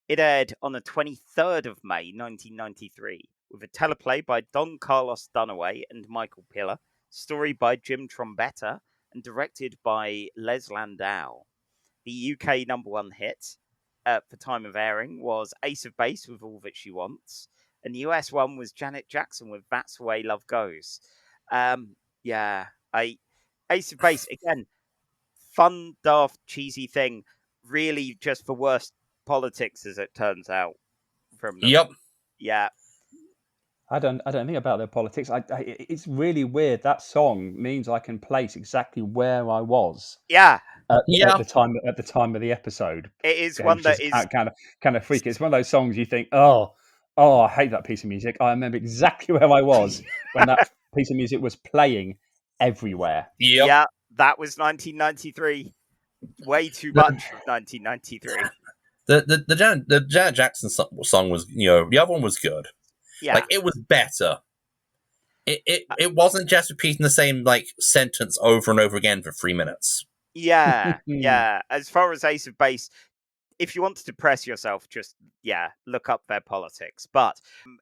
Speaker 3: It aired on the 23rd of May, 1993, with a teleplay by Don Carlos Dunaway and Michael Piller, story by Jim Trombetta, and directed by Les Landau. The UK number 1 hit at the time of airing was Ace of Base with All That She Wants, and the US one was Janet Jackson with That's the Way Love Goes. Ace of Base, again, fun, daft, cheesy thing, really just the worst politics, as it turns out, from them.
Speaker 4: Yep.
Speaker 3: Yeah.
Speaker 5: I don't think about their politics. It's really weird. That song means I can place exactly where I was.
Speaker 3: Yeah.
Speaker 5: At the time of the episode.
Speaker 3: It is one that is
Speaker 5: kind of freaky. It's one of those songs you think, oh, I hate that piece of music. I remember exactly where I was when that piece of music was playing everywhere.
Speaker 4: Yep.
Speaker 3: Yeah, that was 1993. Way too much of 1993.
Speaker 4: The Janet Jackson song was, the other one was good.
Speaker 3: Yeah.
Speaker 4: Like, it was better. It wasn't just repeating the same, sentence over and over again for 3 minutes.
Speaker 3: Yeah, yeah. As far as Ace of Base, if you want to depress yourself, just, look up their politics. But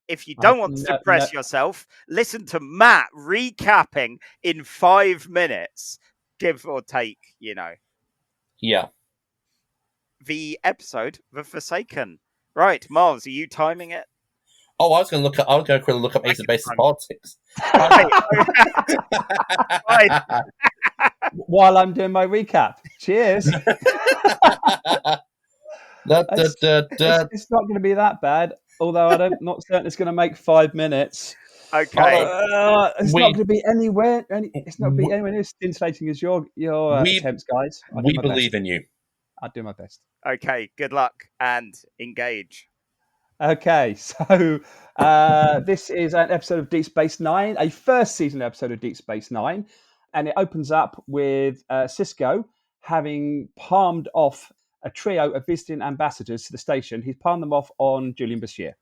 Speaker 3: if you don't want to depress yourself, listen to Matt recapping in 5 minutes, give or take,
Speaker 4: Yeah.
Speaker 3: The episode, The Forsaken. Right, Miles, are you timing it?
Speaker 4: Oh, I was going to quickly look up Ace of Base's politics.
Speaker 5: While I'm doing my recap. Cheers. It's not going to be that bad, although I'm not certain it's going to make 5 minutes.
Speaker 3: Okay.
Speaker 5: It's not going to be anywhere. It's not going to be anywhere near as scintillating as your attempts, guys.
Speaker 4: We believe in you.
Speaker 5: I'll do my best.
Speaker 3: Okay. Good luck and engage.
Speaker 5: Okay, so this is an episode of Deep Space Nine, a first season episode of Deep Space Nine, and it opens up with Sisko having palmed off a trio of visiting ambassadors to the station. He's palmed them off on Julian Bashir.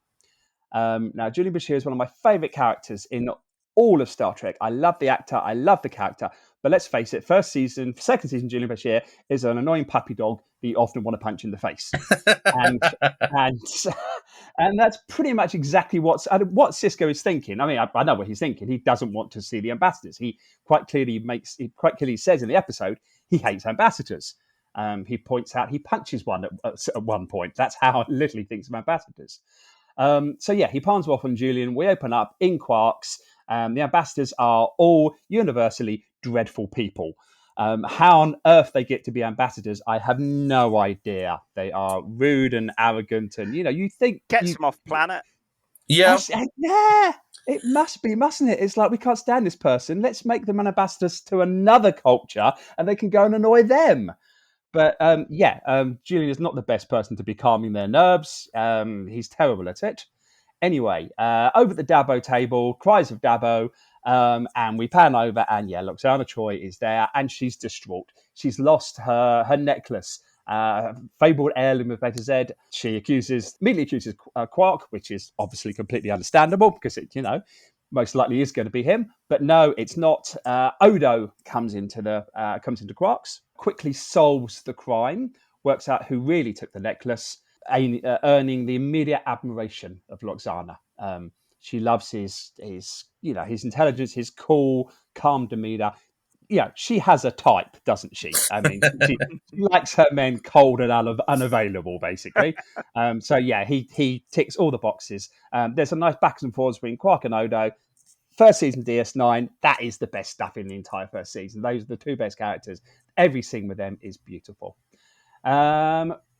Speaker 5: Now, Julian Bashir is one of my favourite characters in all of Star Trek. I love the actor, I love the character, but let's face it, second season, Julian Bashir is an annoying puppy dog that you often want to punch in the face. and that's pretty much exactly what Sisko is thinking. I mean, I know what he's thinking. He doesn't want to see the ambassadors. He quite clearly says in the episode he hates ambassadors. He points out he punches one at one point. That's how little he thinks of ambassadors. He palms off on Julian. We open up in Quarks. The ambassadors are all universally dreadful people. How on earth they get to be ambassadors, I have no idea. They are rude and arrogant, and you think
Speaker 3: Gets them off planet.
Speaker 4: Yeah.
Speaker 5: Yeah, it must be, mustn't it? It's like, we can't stand this person. Let's make them an ambassadors to another culture, and they can go and annoy them. But Julian is not the best person to be calming their nerves. He's terrible at it. Anyway, over at the Dabo table, cries of Dabo, and we pan over, and Lwaxana Troi is there, and she's distraught. She's lost her necklace, fabled heirloom of Beta Z. She immediately accuses Quark, which is obviously completely understandable because it, most likely is going to be him. But no, it's not. Odo comes into Quark's, quickly solves the crime, works out who really took the necklace, earning the immediate admiration of Lwaxana. She loves his intelligence, his cool, calm demeanor. She has a type, doesn't she? I mean, she likes her men cold and unavailable, basically. He ticks all the boxes. There's a nice back and forth between Quark and Odo. First season DS9, that is the best stuff in the entire first season. Those are the two best characters. Every scene with them is beautiful.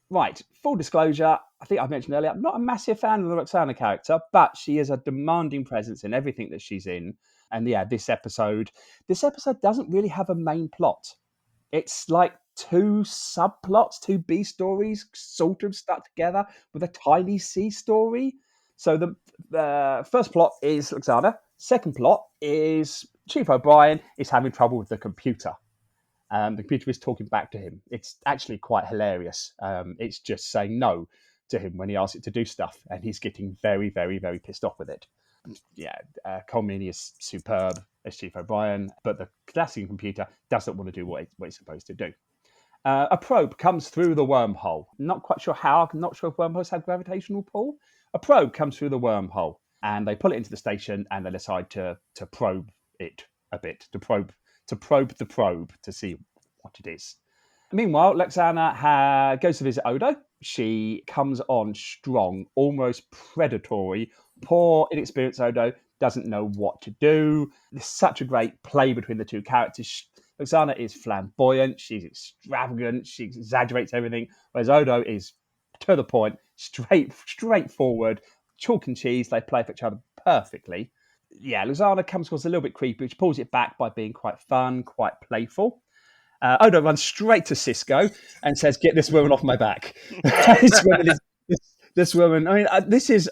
Speaker 5: Right, full disclosure, I think I mentioned earlier, I'm not a massive fan of the Lwaxana character, but she is a demanding presence in everything that she's in. And this episode doesn't really have a main plot. It's like two subplots, two B stories sort of stuck together with a tiny C story. So the first plot is Lwaxana. Second plot is Chief O'Brien is having trouble with the computer. The computer is talking back to him. It's actually quite hilarious. It's just saying no to him when he asks it to do stuff, and he's getting very, very, very pissed off with it. Colmini is superb as Chief O'Brien, but the Cardassian computer doesn't want to do what it's supposed to do. A probe comes through the wormhole. Not quite sure how. I'm not sure if wormholes have gravitational pull. A probe comes through the wormhole, and they pull it into the station, and they decide to probe it a bit, to probe the probe to see what it is. Meanwhile, Lwaxana goes to visit Odo. She comes on strong, almost predatory. Poor, inexperienced Odo doesn't know what to do. There's such a great play between the two characters. Lwaxana is flamboyant. She's extravagant. She exaggerates everything. Whereas Odo is to the point, straightforward, chalk and cheese. They play for each other perfectly. Lwaxana comes across a little bit creepy, which pulls it back by being quite fun, quite playful. Odo runs straight to Sisko and says, "Get this woman off my back." This woman. I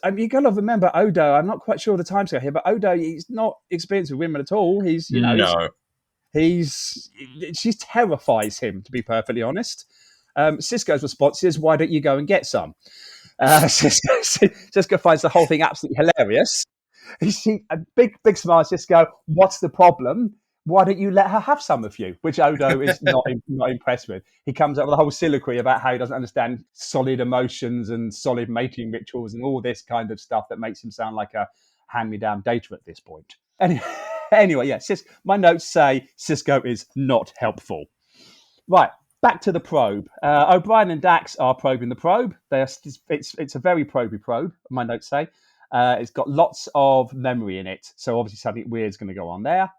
Speaker 5: mean, you got to remember Odo. I'm not quite sure the timescale here, but Odo, he's not experienced with women at all. She terrifies him, to be perfectly honest. Sisko's response is, "Why don't you go and get some?" Sisko finds the whole thing absolutely hilarious. A big smile, Sisko. What's the problem? Why don't you let her have some of you? Which Odo is not impressed with. He comes up with a whole soliloquy about how he doesn't understand solid emotions and solid mating rituals and all this kind of stuff that makes him sound like a hand-me-down data at this point. Anyway, my notes say Sisko is not helpful. Right, back to the probe. O'Brien and Dax are probing the probe. It's a very probey probe, my notes say. It's got lots of memory in it, so obviously something weird's going to go on there.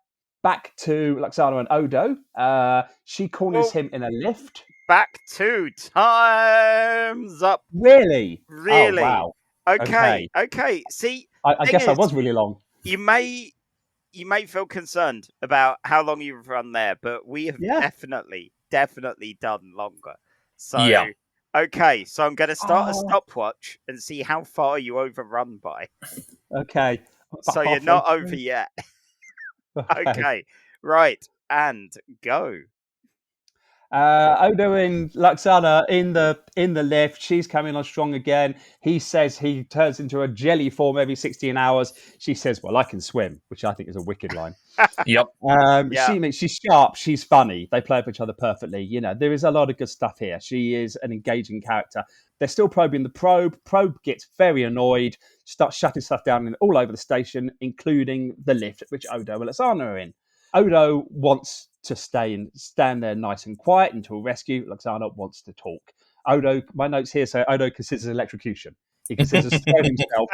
Speaker 5: Back to Lwaxana and Odo. She corners him in a lift.
Speaker 3: Back to Time's Up.
Speaker 5: Really?
Speaker 3: Oh,
Speaker 5: wow.
Speaker 3: Okay. See,
Speaker 5: I guess I was really long.
Speaker 3: You may feel concerned about how long you've run there, but we have definitely done longer. So, okay, so I'm going to start a stopwatch and see how far you overrun by.
Speaker 5: Okay.
Speaker 3: So you're not over yet. Okay, right, and go.
Speaker 5: Odo and Lwaxana in the lift. She's coming on strong again. He says he turns into a jelly form every 16 hours. She says, "Well, I can swim," which I think is a wicked line.
Speaker 4: Yep.
Speaker 5: She's sharp. She's funny. They play with each other perfectly. There is a lot of good stuff here. She is an engaging character. They're still probing the probe. Probe gets very annoyed, starts shutting stuff down all over the station, including the lift, which Odo and Lwaxana are in. Odo wants to stand there nice and quiet until rescue. Lwaxana wants to talk. Odo, my notes here say Odo considers electrocution. He considers throwing himself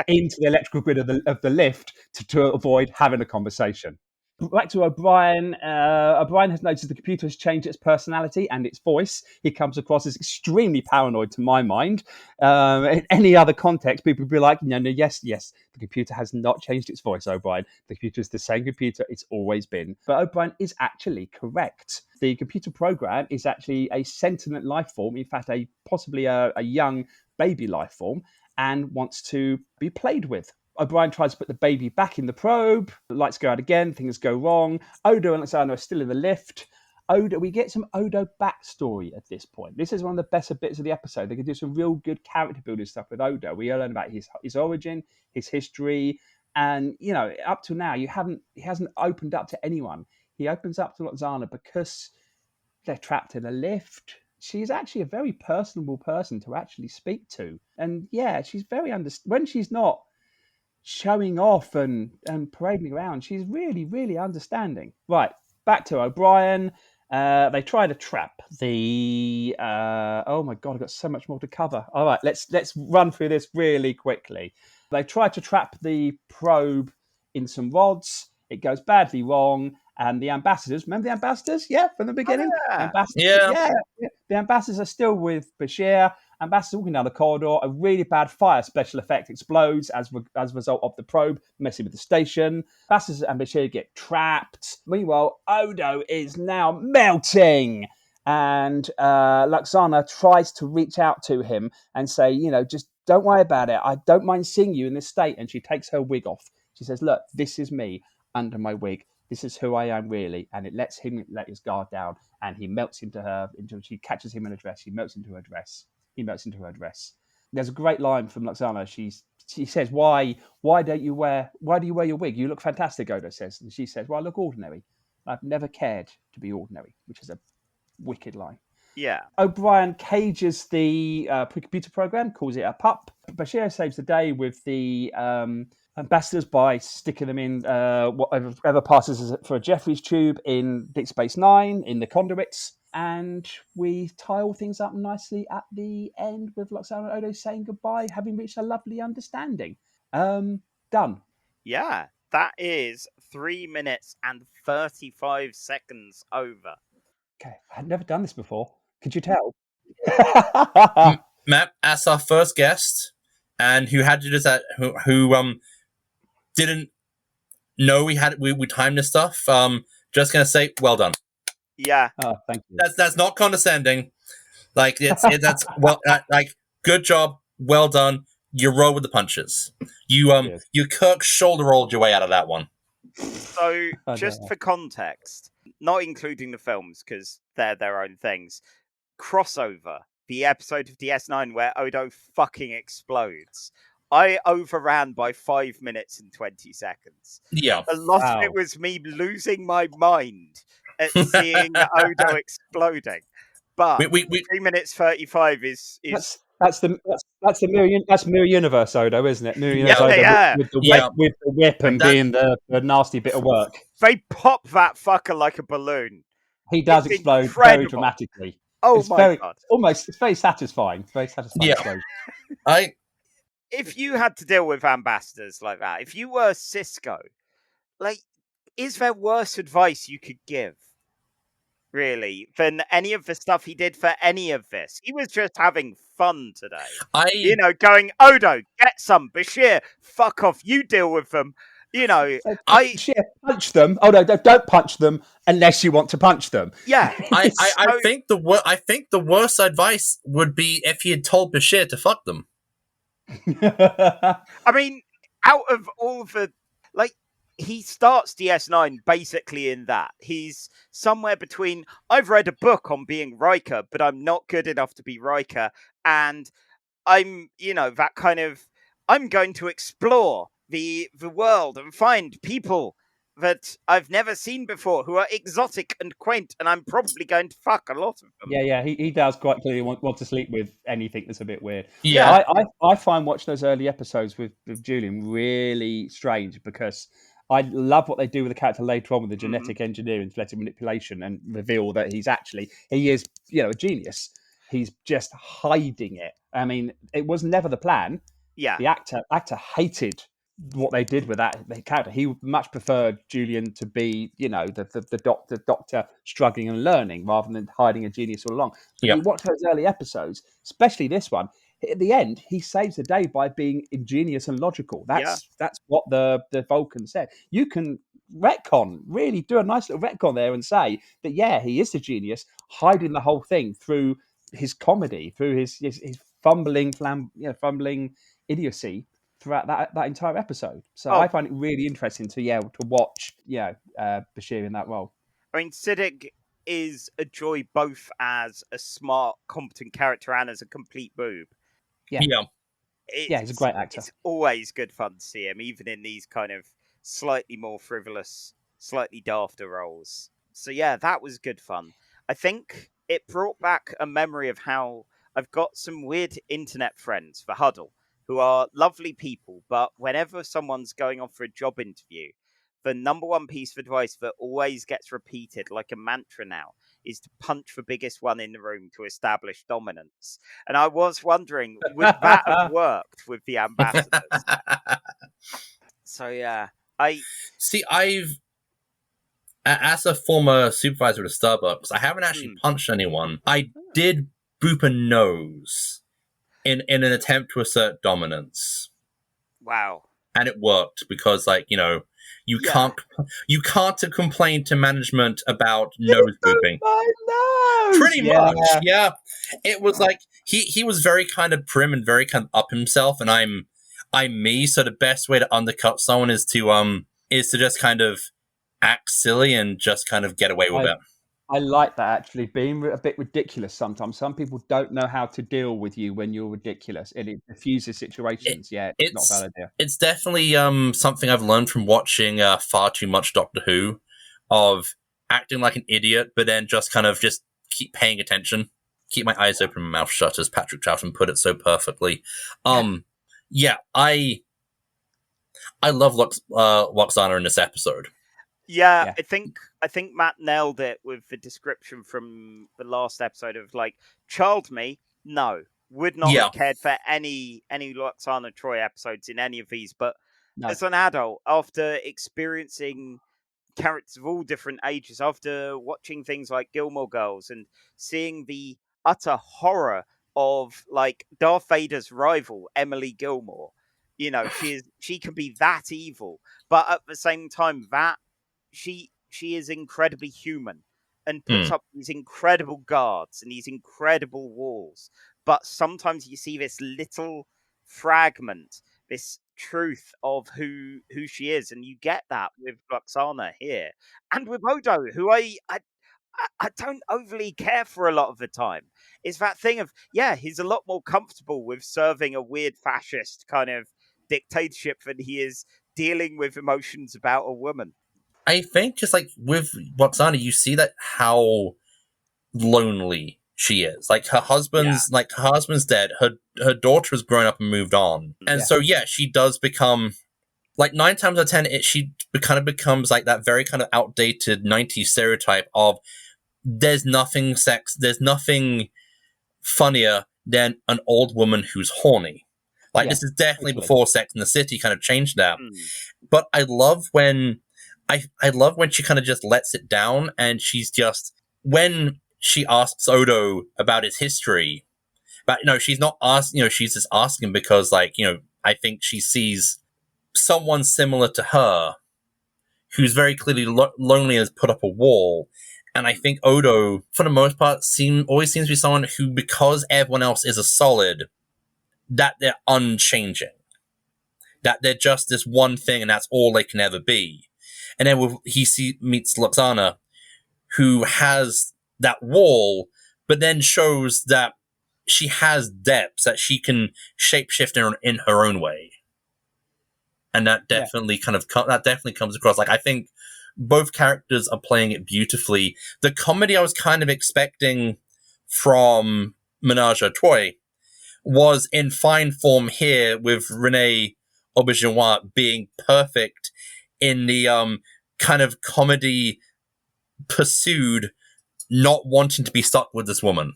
Speaker 5: into the electrical grid of the lift to avoid having a conversation. Back to O'Brien. O'Brien has noticed the computer has changed its personality and its voice. He comes across as extremely paranoid, to my mind. In any other context, people would be like, no, yes, the computer has not changed its voice, O'Brien. The computer is the same computer it's always been. But O'Brien is actually correct. The computer program is actually a sentient life form, in fact, possibly a young baby life form, and wants to be played with. O'Brien tries to put the baby back in the probe. The lights go out again. Things go wrong. Odo and Lwaxana are still in the lift. We get some Odo backstory at this point. This is one of the better bits of the episode. They can do some real good character building stuff with Odo. We learn about his origin, his history, and up to now, he hasn't opened up to anyone. He opens up to Lwaxana because they're trapped in a lift. She's actually a very personable person to actually speak to, and she's very when she's not showing off and parading around, she's really, really understanding. Right, back to O'Brien. They try to trap the. Oh my god, I've got so much more to cover. All right, let's run through this really quickly. They try to trap the probe in some rods. It goes badly wrong, and the ambassadors. Remember the ambassadors? Yeah, from the beginning.
Speaker 4: Yeah.
Speaker 5: The ambassadors are still with Bashir. Ambassador walking down the corridor, a really bad fire special effect explodes as a result of the probe messing with the station. Ambassador and Bashir get trapped. Meanwhile, Odo is now melting. And Lwaxana tries to reach out to him and say, just don't worry about it. I don't mind seeing you in this state. And she takes her wig off. She says, look, this is me under my wig. This is who I am really. And it lets him let his guard down. And he melts into her. She catches him in a dress. He melts into her dress. There's a great line from Lwaxana. She says, "Why do you wear your wig? You look fantastic." Odo says, and she says, "Well, I look ordinary. I've never cared to be ordinary," which is a wicked line.
Speaker 3: Yeah.
Speaker 5: O'Brien cages the computer program, calls it a pup. Bashir saves the day with the ambassadors by sticking them in whatever passes for a Jeffries tube in Deep Space Nine in the conduits. And we tie all things up nicely at the end with Lwaxana and Odo saying goodbye, having reached a lovely understanding. Done.
Speaker 3: Yeah, that is 3 minutes and 35 seconds over.
Speaker 5: Okay, I had never done this before. Could you tell?
Speaker 4: Matt, as our first guest, and who had to do that, who didn't know we timed this stuff. Just gonna say, well done.
Speaker 3: Yeah.
Speaker 5: Oh, thank you.
Speaker 4: That's not condescending. Like that's well, like good job, well done. You roll with the punches. You Kirk shoulder rolled your way out of that one.
Speaker 3: So just for context, not including the films because they're their own things. Crossover, the episode of DS9 where Odo fucking explodes. I overran by 5 minutes and 20 seconds.
Speaker 4: Yeah.
Speaker 3: A lot of it was me losing my mind at seeing Odo exploding. But 3 minutes 35 is
Speaker 5: that's mirror universe Odo, isn't it? Mirror universe Odo with the whip and being the nasty bit of work.
Speaker 3: They pop that fucker like a balloon.
Speaker 5: He does explode very dramatically.
Speaker 3: Oh my god!
Speaker 5: It's very satisfying. Very satisfying.
Speaker 4: Yeah.
Speaker 3: If you had to deal with ambassadors like that, if you were Cisco, is there worse advice you could give, really, than any of the stuff he did for any of this? He was just having fun today. Going, Odo, get some. Bashir, fuck off. You deal with them.
Speaker 5: Bashir, punch them. Oh no, don't punch them unless you want to punch them.
Speaker 3: Yeah.
Speaker 4: I think the worst advice would be if he had told Bashir to fuck them.
Speaker 3: I mean, out of all the he starts DS9 basically in that. He's somewhere between, I've read a book on being Riker, but I'm not good enough to be Riker. And I'm, that kind of, I'm going to explore the world and find people that I've never seen before who are exotic and quaint, and I'm probably going to fuck a lot of them.
Speaker 5: Yeah, he does quite clearly want to sleep with anything that's a bit weird.
Speaker 4: Yeah.
Speaker 5: I find watching those early episodes with Julian really strange because I love what they do with the character later on with the genetic engineering, genetic manipulation, and reveal that he is, a genius. He's just hiding it. I mean, it was never the plan.
Speaker 3: Yeah.
Speaker 5: The actor hated what they did with that character. He much preferred Julian to be, the doctor struggling and learning rather than hiding a genius all along. But you watch those early episodes, especially this one. At the end, he saves the day by being ingenious and logical. That's what the Vulcan said. You can really do a nice little retcon there and say that, he is the genius, hiding the whole thing through his comedy, through his fumbling idiocy throughout that entire episode. So I find it really interesting to watch Bashir in that role.
Speaker 3: I mean, Siddiq is a joy both as a smart, competent character and as a complete boob.
Speaker 5: He's a great actor.
Speaker 3: It's always good fun to see him, even in these kind of slightly more frivolous, slightly dafter roles. So that was good fun. I think it brought back a memory of how I've got some weird internet friends for Huddle who are lovely people, but whenever someone's going on for a job interview, the number one piece of advice that always gets repeated like a mantra now is to punch the biggest one in the room to establish dominance. And I was wondering, would that have worked with the ambassadors? So
Speaker 4: as a former supervisor at Starbucks, I haven't actually punched anyone. I did boop a nose in an attempt to assert dominance.
Speaker 3: Wow.
Speaker 4: And it worked because, you can't complain to management about nose booping. Pretty much, yeah. It was like he was very kind of prim and very kind of up himself, and I'm me. So the best way to undercut someone is to just kind of act silly and just kind of get away with it.
Speaker 5: I like that, actually, being a bit ridiculous sometimes. Some people don't know how to deal with you when you're ridiculous, and it diffuses situations. It's not a bad idea.
Speaker 4: It's definitely something I've learned from watching far too much Doctor Who, of acting like an idiot, but then just keep paying attention. Keep my eyes open and my mouth shut, as Patrick Troughton put it so perfectly. I love Lwaxana in this episode.
Speaker 3: I think Matt nailed it with the description from the last episode of child me, no, would not have cared for any Lwaxana Troi episodes in any of these, but as an adult, after experiencing characters of all different ages, after watching things like Gilmore Girls and seeing the utter horror of Darth Vader's rival, Emily Gilmore, she can be that evil, but at the same time that she is incredibly human and puts up these incredible guards and these incredible walls. But sometimes you see this little fragment, this truth of who she is, and you get that with Lwaxana here and with Odo, who I don't overly care for a lot of the time. It's that thing of he's a lot more comfortable with serving a weird fascist kind of dictatorship than he is dealing with emotions about a woman.
Speaker 4: I think just with Lwaxana, you see that how lonely she is. Her husband's dead. Her daughter has grown up and moved on, and so she does become 9 times out of 10. She kind of becomes that very kind of outdated 90s stereotype of there's nothing funnier than an old woman who's horny. This is definitely before Sex in the City kind of changed that. But I love when she kind of just lets it down, and she's just, when she asks Odo about his history, but she's not asking, she's just asking because I think she sees someone similar to her who's very clearly lonely, has put up a wall. And I think Odo, for the most part, always seems to be someone who, because everyone else is a solid, that they're unchanging, that they're just this one thing and that's all they can ever be. And then he meets Lwaxana, who has that wall, but then shows that she has depths, that she can shapeshift in her own way. And that definitely comes across. I think both characters are playing it beautifully. The comedy I was kind of expecting from Ménage à Trois was in fine form here, with René Auberjonois being perfect in the kind of comedy pursued, not wanting to be stuck with this woman.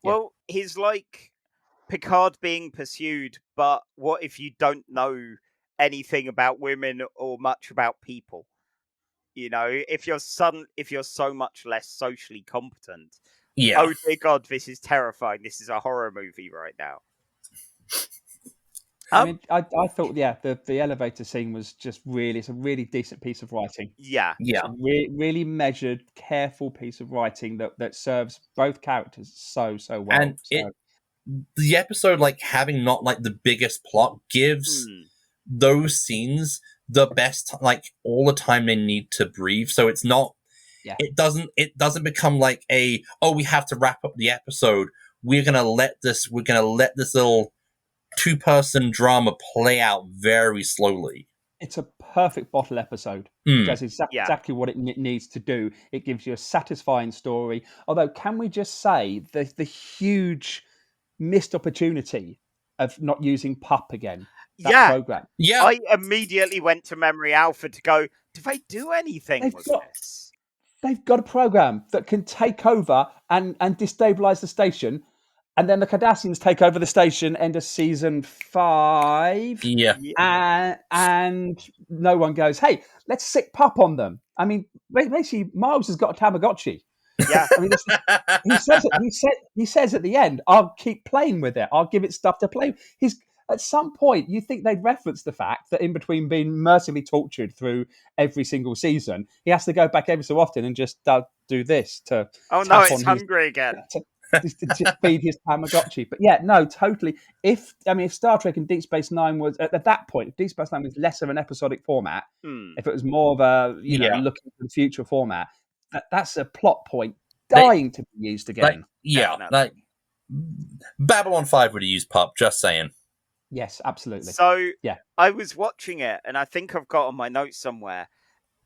Speaker 3: Well, he's like Picard being pursued, but what if you don't know anything about women or much about people. You know, if you're so much less socially competent,
Speaker 4: Yeah.
Speaker 3: oh dear God, this is terrifying. This is a horror movie right now.
Speaker 5: I mean, I thought, the elevator scene was just it's a really decent piece of writing.
Speaker 3: Yeah.
Speaker 4: Yeah.
Speaker 5: Really measured, careful piece of writing that serves both characters so well.
Speaker 4: And the episode, like, having not like the biggest plot gives those scenes the best, like, all the time they need to breathe. So it's not, it doesn't become like we have to wrap up the episode. We're gonna let this little 2-person drama play out very slowly.
Speaker 5: It's a perfect bottle episode. It does exactly what it needs to do. It gives you a satisfying story. Although, can we just say the huge missed opportunity of not using Pup again? That program.
Speaker 4: Yeah.
Speaker 3: I immediately went to Memory Alpha to go, do they do anything with this?
Speaker 5: They've got a program that can take over and destabilize the station. And then the Cardassians take over the station end of season 5.
Speaker 4: Yeah.
Speaker 5: And no one goes, hey, let's sick Pup on them. I mean, basically, Miles has got a Tamagotchi.
Speaker 3: Yeah.
Speaker 5: I mean, he says at the end, I'll keep playing with it. I'll give it stuff to play with. At some point, you think they'd reference the fact that in between being mercilessly tortured through every single season, he has to go back every so often and just do this to...
Speaker 3: Oh, no, it's hungry again.
Speaker 5: To feed his Tamagotchi. But yeah, no, totally. If Star Trek and Deep Space Nine was at that point, if Deep Space Nine was less of an episodic format, if it was more of a looking for the future format, that's a plot point dying to be used again.
Speaker 4: Like Babylon 5 would have used Pup, just saying.
Speaker 5: Yes, absolutely.
Speaker 3: So I was watching it, and I think I've got on my notes somewhere,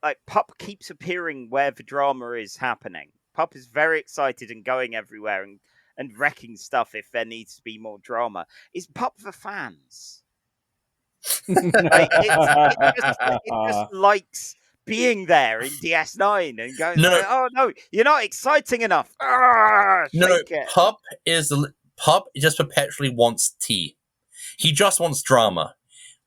Speaker 3: like, Pup keeps appearing where the drama is happening. Pup is very excited and going everywhere and wrecking stuff if there needs to be more drama. Is Pup for fans? It just likes being there in DS9 and going, oh no, you're not exciting enough.
Speaker 4: Pup just perpetually wants tea. He just wants drama.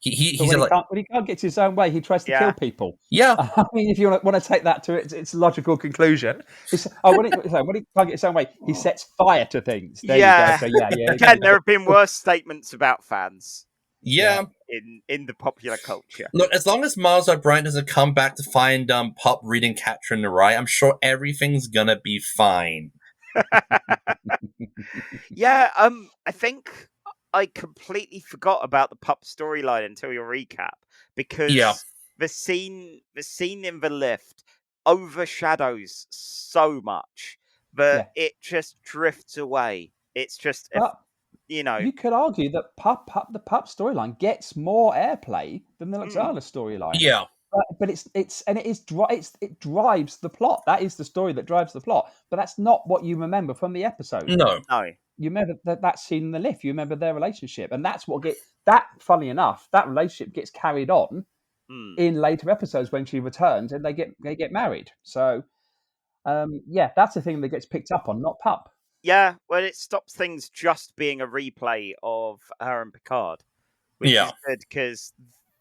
Speaker 5: When he can't get his own way, he tries to kill people.
Speaker 4: Yeah.
Speaker 5: I mean, if you want to take that to its logical conclusion, when he can't get his own way, he sets fire to things. There you go. So,
Speaker 3: Again, there have been worse statements about fans.
Speaker 4: Yeah.
Speaker 3: In the popular culture.
Speaker 4: Look, as long as Miles O'Brien doesn't come back to find Pup reading Catcher in the Rye, I'm sure everything's gonna be fine.
Speaker 3: I think I completely forgot about the Pup storyline until your recap, because the scene in the lift overshadows so much that it just drifts away. It's just,
Speaker 5: you could argue that the Pup storyline gets more airplay than the Lwaxana storyline.
Speaker 4: Yeah,
Speaker 5: but it drives the plot. That is the story that drives the plot. But that's not what you remember from the episode.
Speaker 4: No.
Speaker 5: You remember that scene in the lift. You remember their relationship, and that's what Funnily enough, that relationship gets carried on in later episodes when she returns, and they get married. So, that's the thing that gets picked up on, not Pup.
Speaker 3: Yeah, well, it stops things just being a replay of her and Picard, which is good because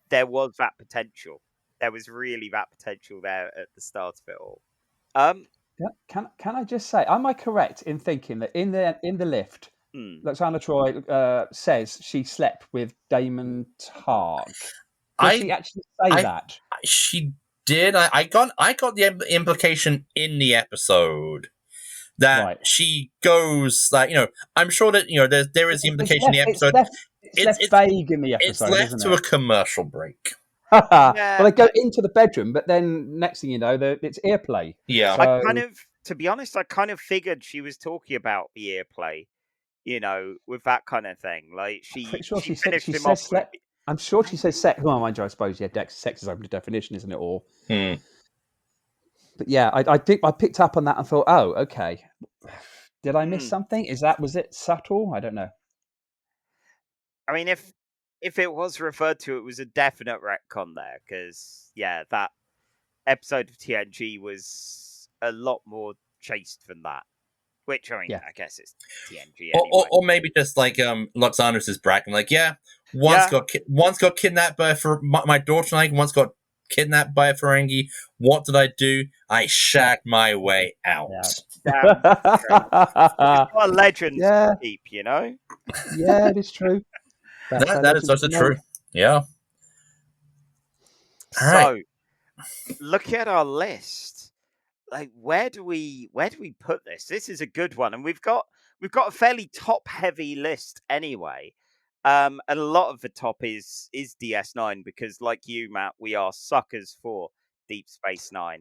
Speaker 3: there was that potential. There was really that potential there at the start of it all.
Speaker 5: Can I just say, am I correct in thinking that in the lift, Lwaxana Troi says she slept with Damon Targ? Did she actually say that?
Speaker 4: She did. I got the implication in the episode that she goes, like, I'm sure that there is the implication in the episode.
Speaker 5: It's left vague in the episode.
Speaker 4: It's left to a commercial break.
Speaker 5: Well, they go into the bedroom, but then next thing you know, it's earplay.
Speaker 4: Yeah,
Speaker 5: So,
Speaker 3: to be honest, I kind of figured she was talking about the earplay, with that kind of thing. Like she finished him off.
Speaker 5: I'm sure she says sex. Well, mind you, I suppose sex is open to definition, isn't it? Or, but yeah, I picked up on that and thought, oh, okay. Did I miss something? Was it subtle? I don't know.
Speaker 3: I mean, if it was referred to, it was a definite retcon there, because that episode of TNG was a lot more chaste than that. Which, I mean, I guess it's TNG anyway.
Speaker 4: Or maybe just like Lwaxana's is bragging, like, Once got kidnapped by my daughter and I once got kidnapped by a Ferengi. What did I do? I shagged my way out.
Speaker 3: Damn, it's got a legend to keep, you know?
Speaker 5: Yeah, it is true.
Speaker 4: That is also true. Yeah.
Speaker 3: So, look at our list. Like, where do we put this? This is a good one, and we've got a fairly top heavy list anyway. And a lot of the top is DS9 because, like you, Matt, we are suckers for Deep Space Nine.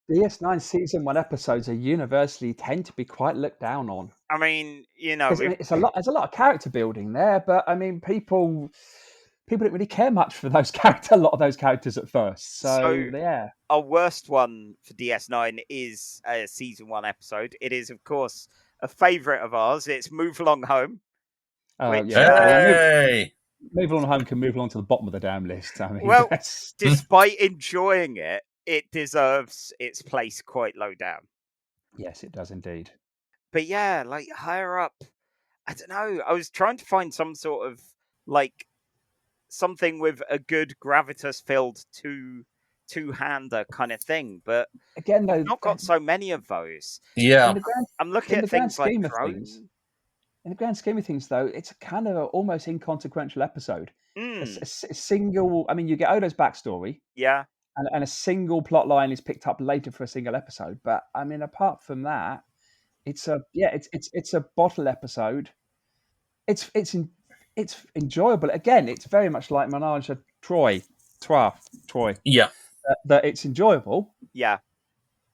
Speaker 5: DS9 season 1 episodes are universally tend to be quite looked down on.
Speaker 3: I mean, you know,
Speaker 5: it's a lot. There's a lot of character building there, but I mean, people didn't really care much for a lot of those characters at first. So yeah.
Speaker 3: Our worst one for DS9 is a season 1 episode. It is, of course, a favourite of ours. It's Move Along Home.
Speaker 5: Move Along Home can move along to the bottom of the damn list. I mean,
Speaker 3: well, despite enjoying it, it deserves its place quite low down.
Speaker 5: Yes, it does indeed.
Speaker 3: But yeah, like higher up, I don't know. I was trying to find some sort of like something with a good gravitas-filled two-hander kind of thing, but
Speaker 5: again, though,
Speaker 3: I've not got so many of those.
Speaker 4: Yeah,
Speaker 3: I'm looking at things like drones.
Speaker 5: In the grand scheme of things, though, it's kind of an almost inconsequential episode. A single, I mean, you get Odo's backstory, and a single plot line is picked up later for a single episode. But I mean, apart from that, it's a bottle episode. It's enjoyable. Again, it's very much like Ménage Troi.
Speaker 4: Yeah,
Speaker 5: that it's enjoyable.
Speaker 3: Yeah,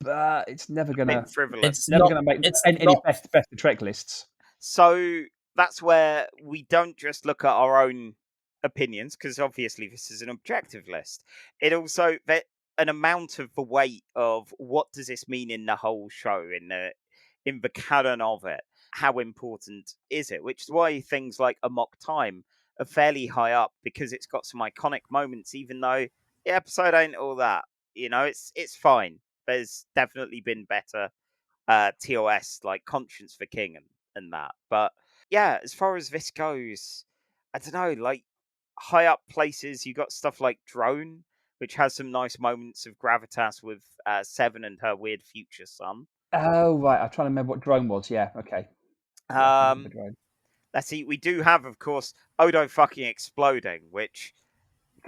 Speaker 5: but it's never gonna
Speaker 3: frivolous.
Speaker 5: It's never gonna make any best of Trek lists.
Speaker 3: So that's where we don't just look at our own opinions, because obviously this is an objective list. It also an amount of the weight of what does this mean in the whole show, in the canon of it. How important is it? Which is why things like Amok Time are fairly high up, because it's got some iconic moments, even though the episode ain't all that. You know, it's fine. There's definitely been better TOS, like Conscience for King and that. But yeah, as far as this goes, I don't know, like high up places, you got stuff like Drone, which has some nice moments of gravitas with Seven and her weird future son.
Speaker 5: Oh, right. I'm trying to remember what Drone was. Yeah, okay.
Speaker 3: Let's see. We do have, of course, Odo fucking exploding, which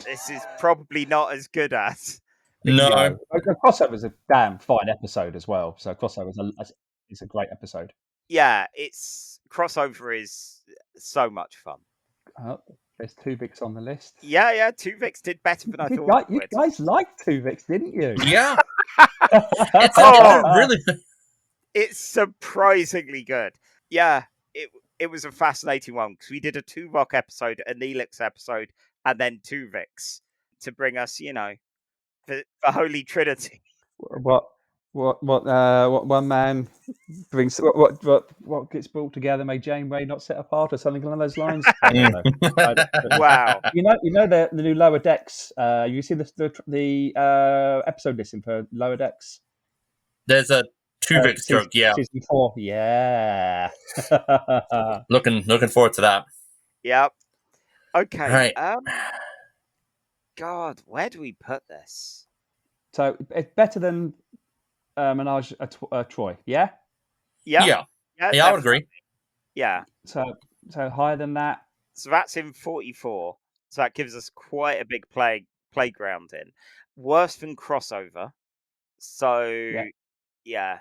Speaker 3: this is probably not as good as.
Speaker 4: No.
Speaker 5: Crossover is a damn fine episode as well. So Crossover is a great episode.
Speaker 3: Yeah, Crossover is so much fun.
Speaker 5: There's Tuvix on the list. Yeah,
Speaker 3: Tuvix did better than I thought.
Speaker 5: You guys liked Tuvix, didn't you?
Speaker 4: Yeah.
Speaker 3: It's surprisingly good. Yeah, it was a fascinating one, because we did a Tuvok episode, a Neelix episode, and then Tuvix to bring us, you know, the Holy Trinity.
Speaker 5: What one man brings? What gets brought together may Janeway not set apart, or something along those lines. I don't know.
Speaker 3: Wow.
Speaker 5: You know the new Lower Decks. You see the episode listing for Lower Decks.
Speaker 4: There's a Tuvix joke, yeah.
Speaker 5: Season 4, yeah.
Speaker 4: Looking forward to that.
Speaker 3: Yep. Okay.
Speaker 4: Right.
Speaker 3: God, where do we put this?
Speaker 5: So it's better than Ménage Troi, yeah?
Speaker 3: Yeah,
Speaker 4: I would agree.
Speaker 3: Yeah.
Speaker 5: So higher than that.
Speaker 3: So that's in 44. So that gives us quite a big playground in. Worse than Crossover. So yeah.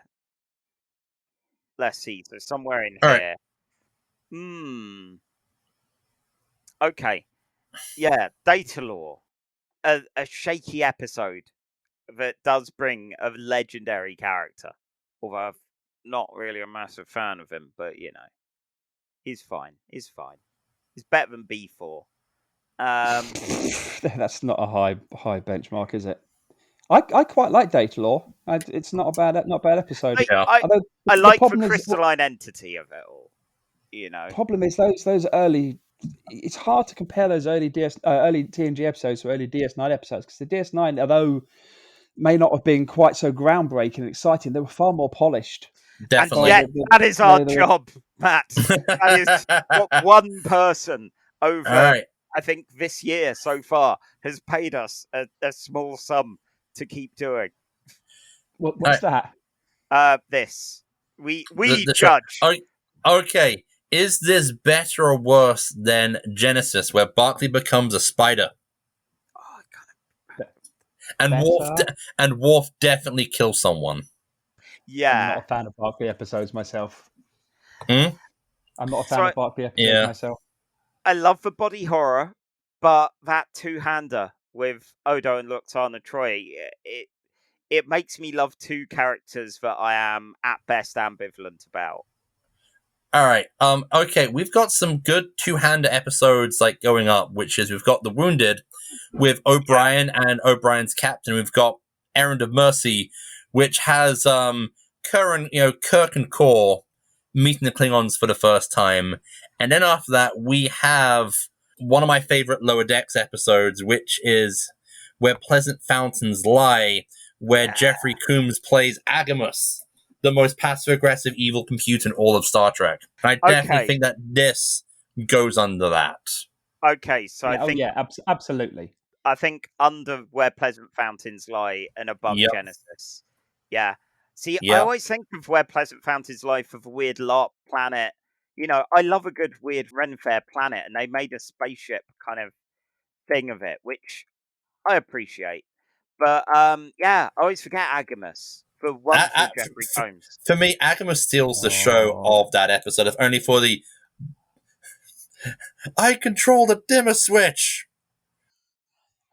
Speaker 3: Let's see. So somewhere in here. Right. Okay. Yeah, Data Law. A shaky episode that does bring a legendary character. Although I'm not really a massive fan of him, but you know. He's fine. He's better than B4.
Speaker 5: That's not a high benchmark, is it? I quite like Data Law. It's not a bad episode.
Speaker 3: I like the crystalline entity of it all. You know,
Speaker 5: problem is those early. It's hard to compare those early TNG episodes to early DS9 episodes, because the DS9, although may not have been quite so groundbreaking and exciting, they were far more polished.
Speaker 4: Definitely.
Speaker 3: And yet, that is our job, Matt. That is what one person over I think this year so far has paid us a small sum to keep doing.
Speaker 5: What's that?
Speaker 3: This. We
Speaker 4: The
Speaker 3: judge.
Speaker 4: Okay. Is this better or worse than Genesis, where Barkley becomes a spider? And Worf definitely kills someone.
Speaker 3: Yeah.
Speaker 5: I'm not a fan of Barkley episodes myself.
Speaker 4: Hmm?
Speaker 5: I'm not a fan of Barkley episodes myself.
Speaker 3: I love the body horror, but that two-hander with Odo and Lwaxana Troi, it makes me love two characters that I am at best ambivalent about.
Speaker 4: All right. Okay, we've got some good two-hander episodes like going up, which is we've got The Wounded with O'Brien and O'Brien's captain. We've got Errand of Mercy, which has Kirk and Kor meeting the Klingons for the first time. And then after that, we have one of my favorite Lower Decks episodes, which is Where Pleasant Fountains Lie, where Jeffrey Combs plays Agamus, the most passive-aggressive evil computer in all of Star Trek. I definitely think that this goes under that.
Speaker 3: Okay, so I think...
Speaker 5: absolutely.
Speaker 3: I think under Where Pleasant Fountains Lie and above Genesis. Yeah. See, I always think of Where Pleasant Fountains Lie for the weird LARP planet. I love a good weird Ren Fair planet, and they made a spaceship kind of thing of it, which I appreciate. But, I always forget Agamus. For wonderful Jeffrey Combs.
Speaker 4: For me, Agamus steals the show of that episode, if only for the I control the dimmer switch.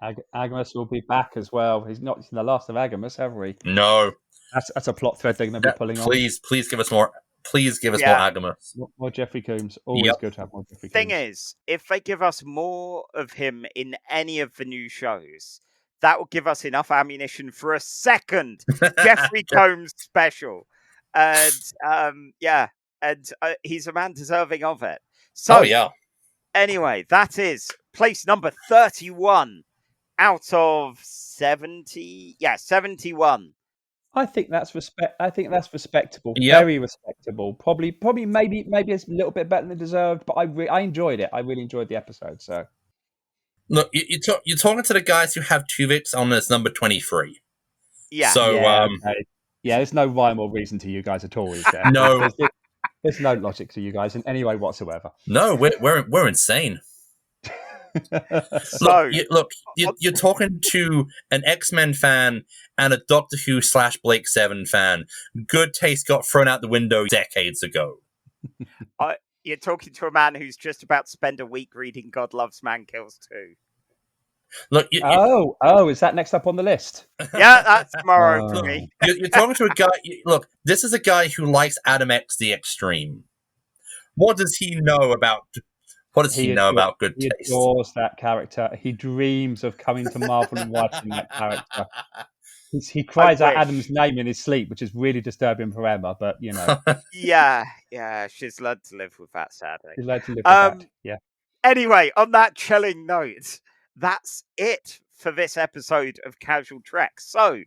Speaker 5: Agamus will be back as well. He's not in the last of Agamus, have we?
Speaker 4: No.
Speaker 5: That's a plot thread they're going to be pulling on.
Speaker 4: Please give us more. Please give us more Agamus.
Speaker 5: More Jeffrey Combs. Always good to have more Jeffrey Combs.
Speaker 3: Thing is, if they give us more of him in any of the new shows, that will give us enough ammunition for a second Jeffrey Combs special. And he's a man deserving of it. So, anyway, that is place number 31 out of 70. Yeah, 71.
Speaker 5: I think that's respectable. Yep. Very respectable. Probably maybe it's a little bit better than deserved, but I enjoyed it. I really enjoyed the episode. So,
Speaker 4: look, you're talking to the guys who have Tuvix on this number 23.
Speaker 3: Yeah.
Speaker 4: So,
Speaker 5: okay. There's no rhyme or reason to you guys at all, is there?
Speaker 4: No.
Speaker 5: There's no logic to you guys in any way whatsoever.
Speaker 4: No, we're insane.
Speaker 3: So,
Speaker 4: you're talking to an X-Men fan and a Doctor Who / Blake 7 fan. Good taste got thrown out the window decades ago.
Speaker 3: You're talking to a man who's just about to spend a week reading God Loves Man Kills 2.
Speaker 4: Look,
Speaker 5: is that next up on the list?
Speaker 3: Yeah, that's tomorrow for me.
Speaker 4: You're talking to a guy. Look, this is a guy who likes Adam X the Extreme. What does he know about? What does he know about good taste?
Speaker 5: He adores that character. He dreams of coming to Marvel and watching that character. He cries out Adam's name in his sleep, which is really disturbing for Emma. But
Speaker 3: yeah, she's learned to live with that. Sadly,
Speaker 5: she's learned to live with that. Yeah.
Speaker 3: Anyway, on that chilling note, that's it for this episode of Casual Trek. So,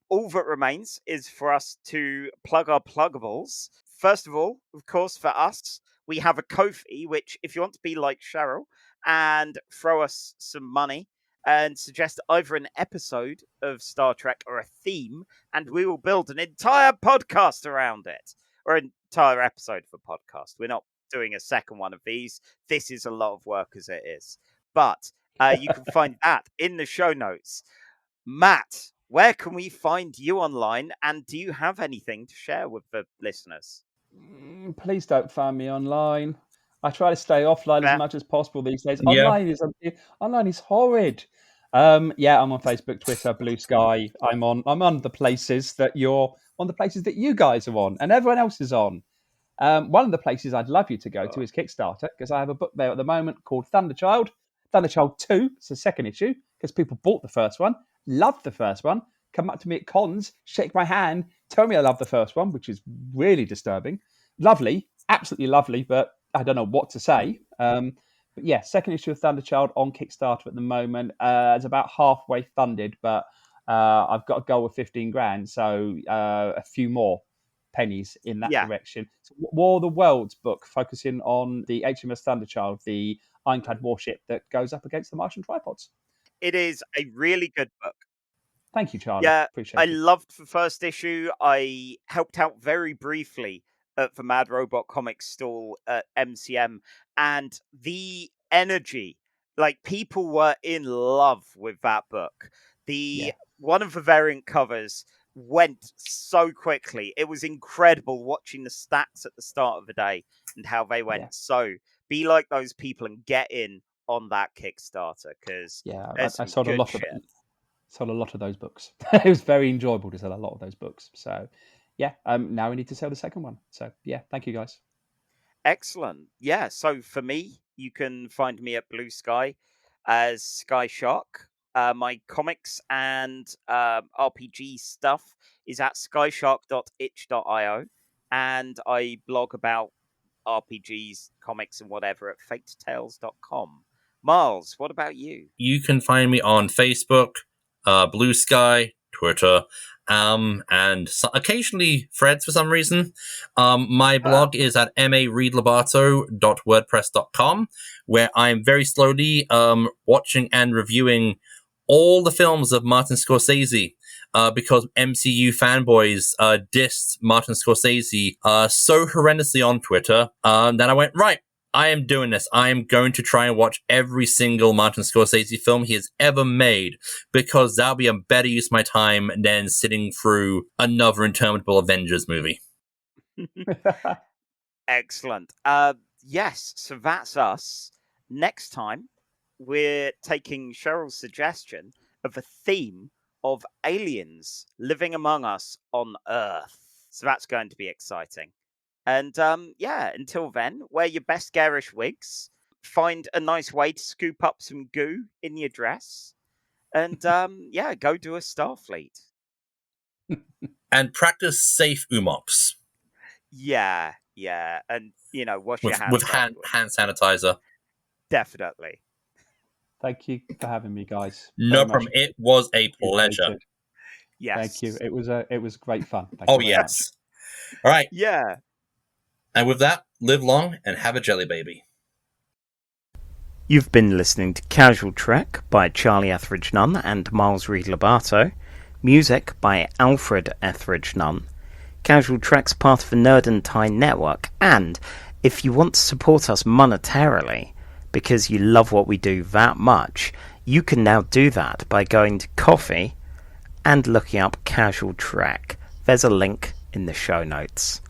Speaker 3: all that remains is for us to plug our pluggables. First of all, of course, for us, we have a Ko-fi, which if you want to be like Cheryl and throw us some money and suggest either an episode of Star Trek or a theme, and we will build an entire podcast around it, or an entire episode of a podcast. We're not doing a second one of these. This is a lot of work as it is. But you can find that in the show notes. Matt, where can we find you online, and do you have anything to share with the listeners?
Speaker 5: Please don't find me online. I try to stay offline as much as possible these days. Online is horrid. I'm on Facebook, Twitter, Blue Sky. I'm on the places that you guys are on, and everyone else is on. One of the places I'd love you to go to is Kickstarter, because I have a book there at the moment called Thunderchild 2. It's the second issue, because people bought the first one, loved the first one, come up to me at cons, shake my hand, tell me I love the first one, which is really disturbing. Lovely, absolutely lovely, but I don't know what to say. But yeah, second issue of Thunderchild on Kickstarter at the moment. It's about halfway funded, but I've got a goal of 15 grand, so a few more pennies in that direction. So War of the Worlds book, focusing on the HMS Thunderchild, the ironclad warship that goes up against the Martian tripods.
Speaker 3: It is a really good book.
Speaker 5: Thank you, Charlie.
Speaker 3: Yeah,
Speaker 5: Appreciate
Speaker 3: I
Speaker 5: it.
Speaker 3: loved the first issue. I helped out very briefly at the Mad Robot Comics stall at MCM, and the energy, like, people were in love with that book. One of the variant covers went so quickly. It was incredible watching the stats at the start of the day and how they went.
Speaker 5: Yeah.
Speaker 3: So be like those people and get in on that Kickstarter, because
Speaker 5: I sold a lot of it. Sold a lot of those books. It was very enjoyable to sell a lot of those books. So, now we need to sell the second one. So, thank you guys.
Speaker 3: Excellent. Yeah, so for me, you can find me at Blue Sky as Sky Shark. My comics and RPG stuff is at skyshark.itch.io, and I blog about RPGs, comics, and whatever at faketales.com. Miles, what about you?
Speaker 4: You can find me on Facebook, Blue Sky, Twitter, and occasionally Threads for some reason. My blog is at mareadlobato.wordpress.com, where I'm very slowly watching and reviewing all the films of Martin Scorsese, because MCU fanboys dissed Martin Scorsese so horrendously on Twitter that I went, right, I am doing this. I am going to try and watch every single Martin Scorsese film he has ever made, because that'll be a better use of my time than sitting through another interminable Avengers movie.
Speaker 3: Excellent. Yes, so that's us. Next time, we're taking Cheryl's suggestion of a theme of aliens living among us on Earth. So that's going to be exciting. And until then, wear your best garish wigs, find a nice way to scoop up some goo in your dress, and go do a Starfleet.
Speaker 4: And practice safe umops.
Speaker 3: Yeah, and wash your hands
Speaker 4: with hand sanitizer.
Speaker 3: Definitely.
Speaker 5: Thank you for having me, guys.
Speaker 4: No problem. It was a pleasure.
Speaker 3: Yes.
Speaker 5: Thank you. It was great fun. Thank you
Speaker 4: yes.
Speaker 5: much.
Speaker 4: All right.
Speaker 3: Yeah.
Speaker 4: And with that, live long and have a jelly baby.
Speaker 3: You've been listening to Casual Trek by Charlie Etheridge Nunn and Miles Reed Lobato. Music by Alfred Etheridge Nunn. Casual Trek's part of the Nerd and Tie network, and if you want to support us monetarily, because you love what we do that much, you can now do that by going to Ko-fi and looking up Casual Trek. There's a link in the show notes.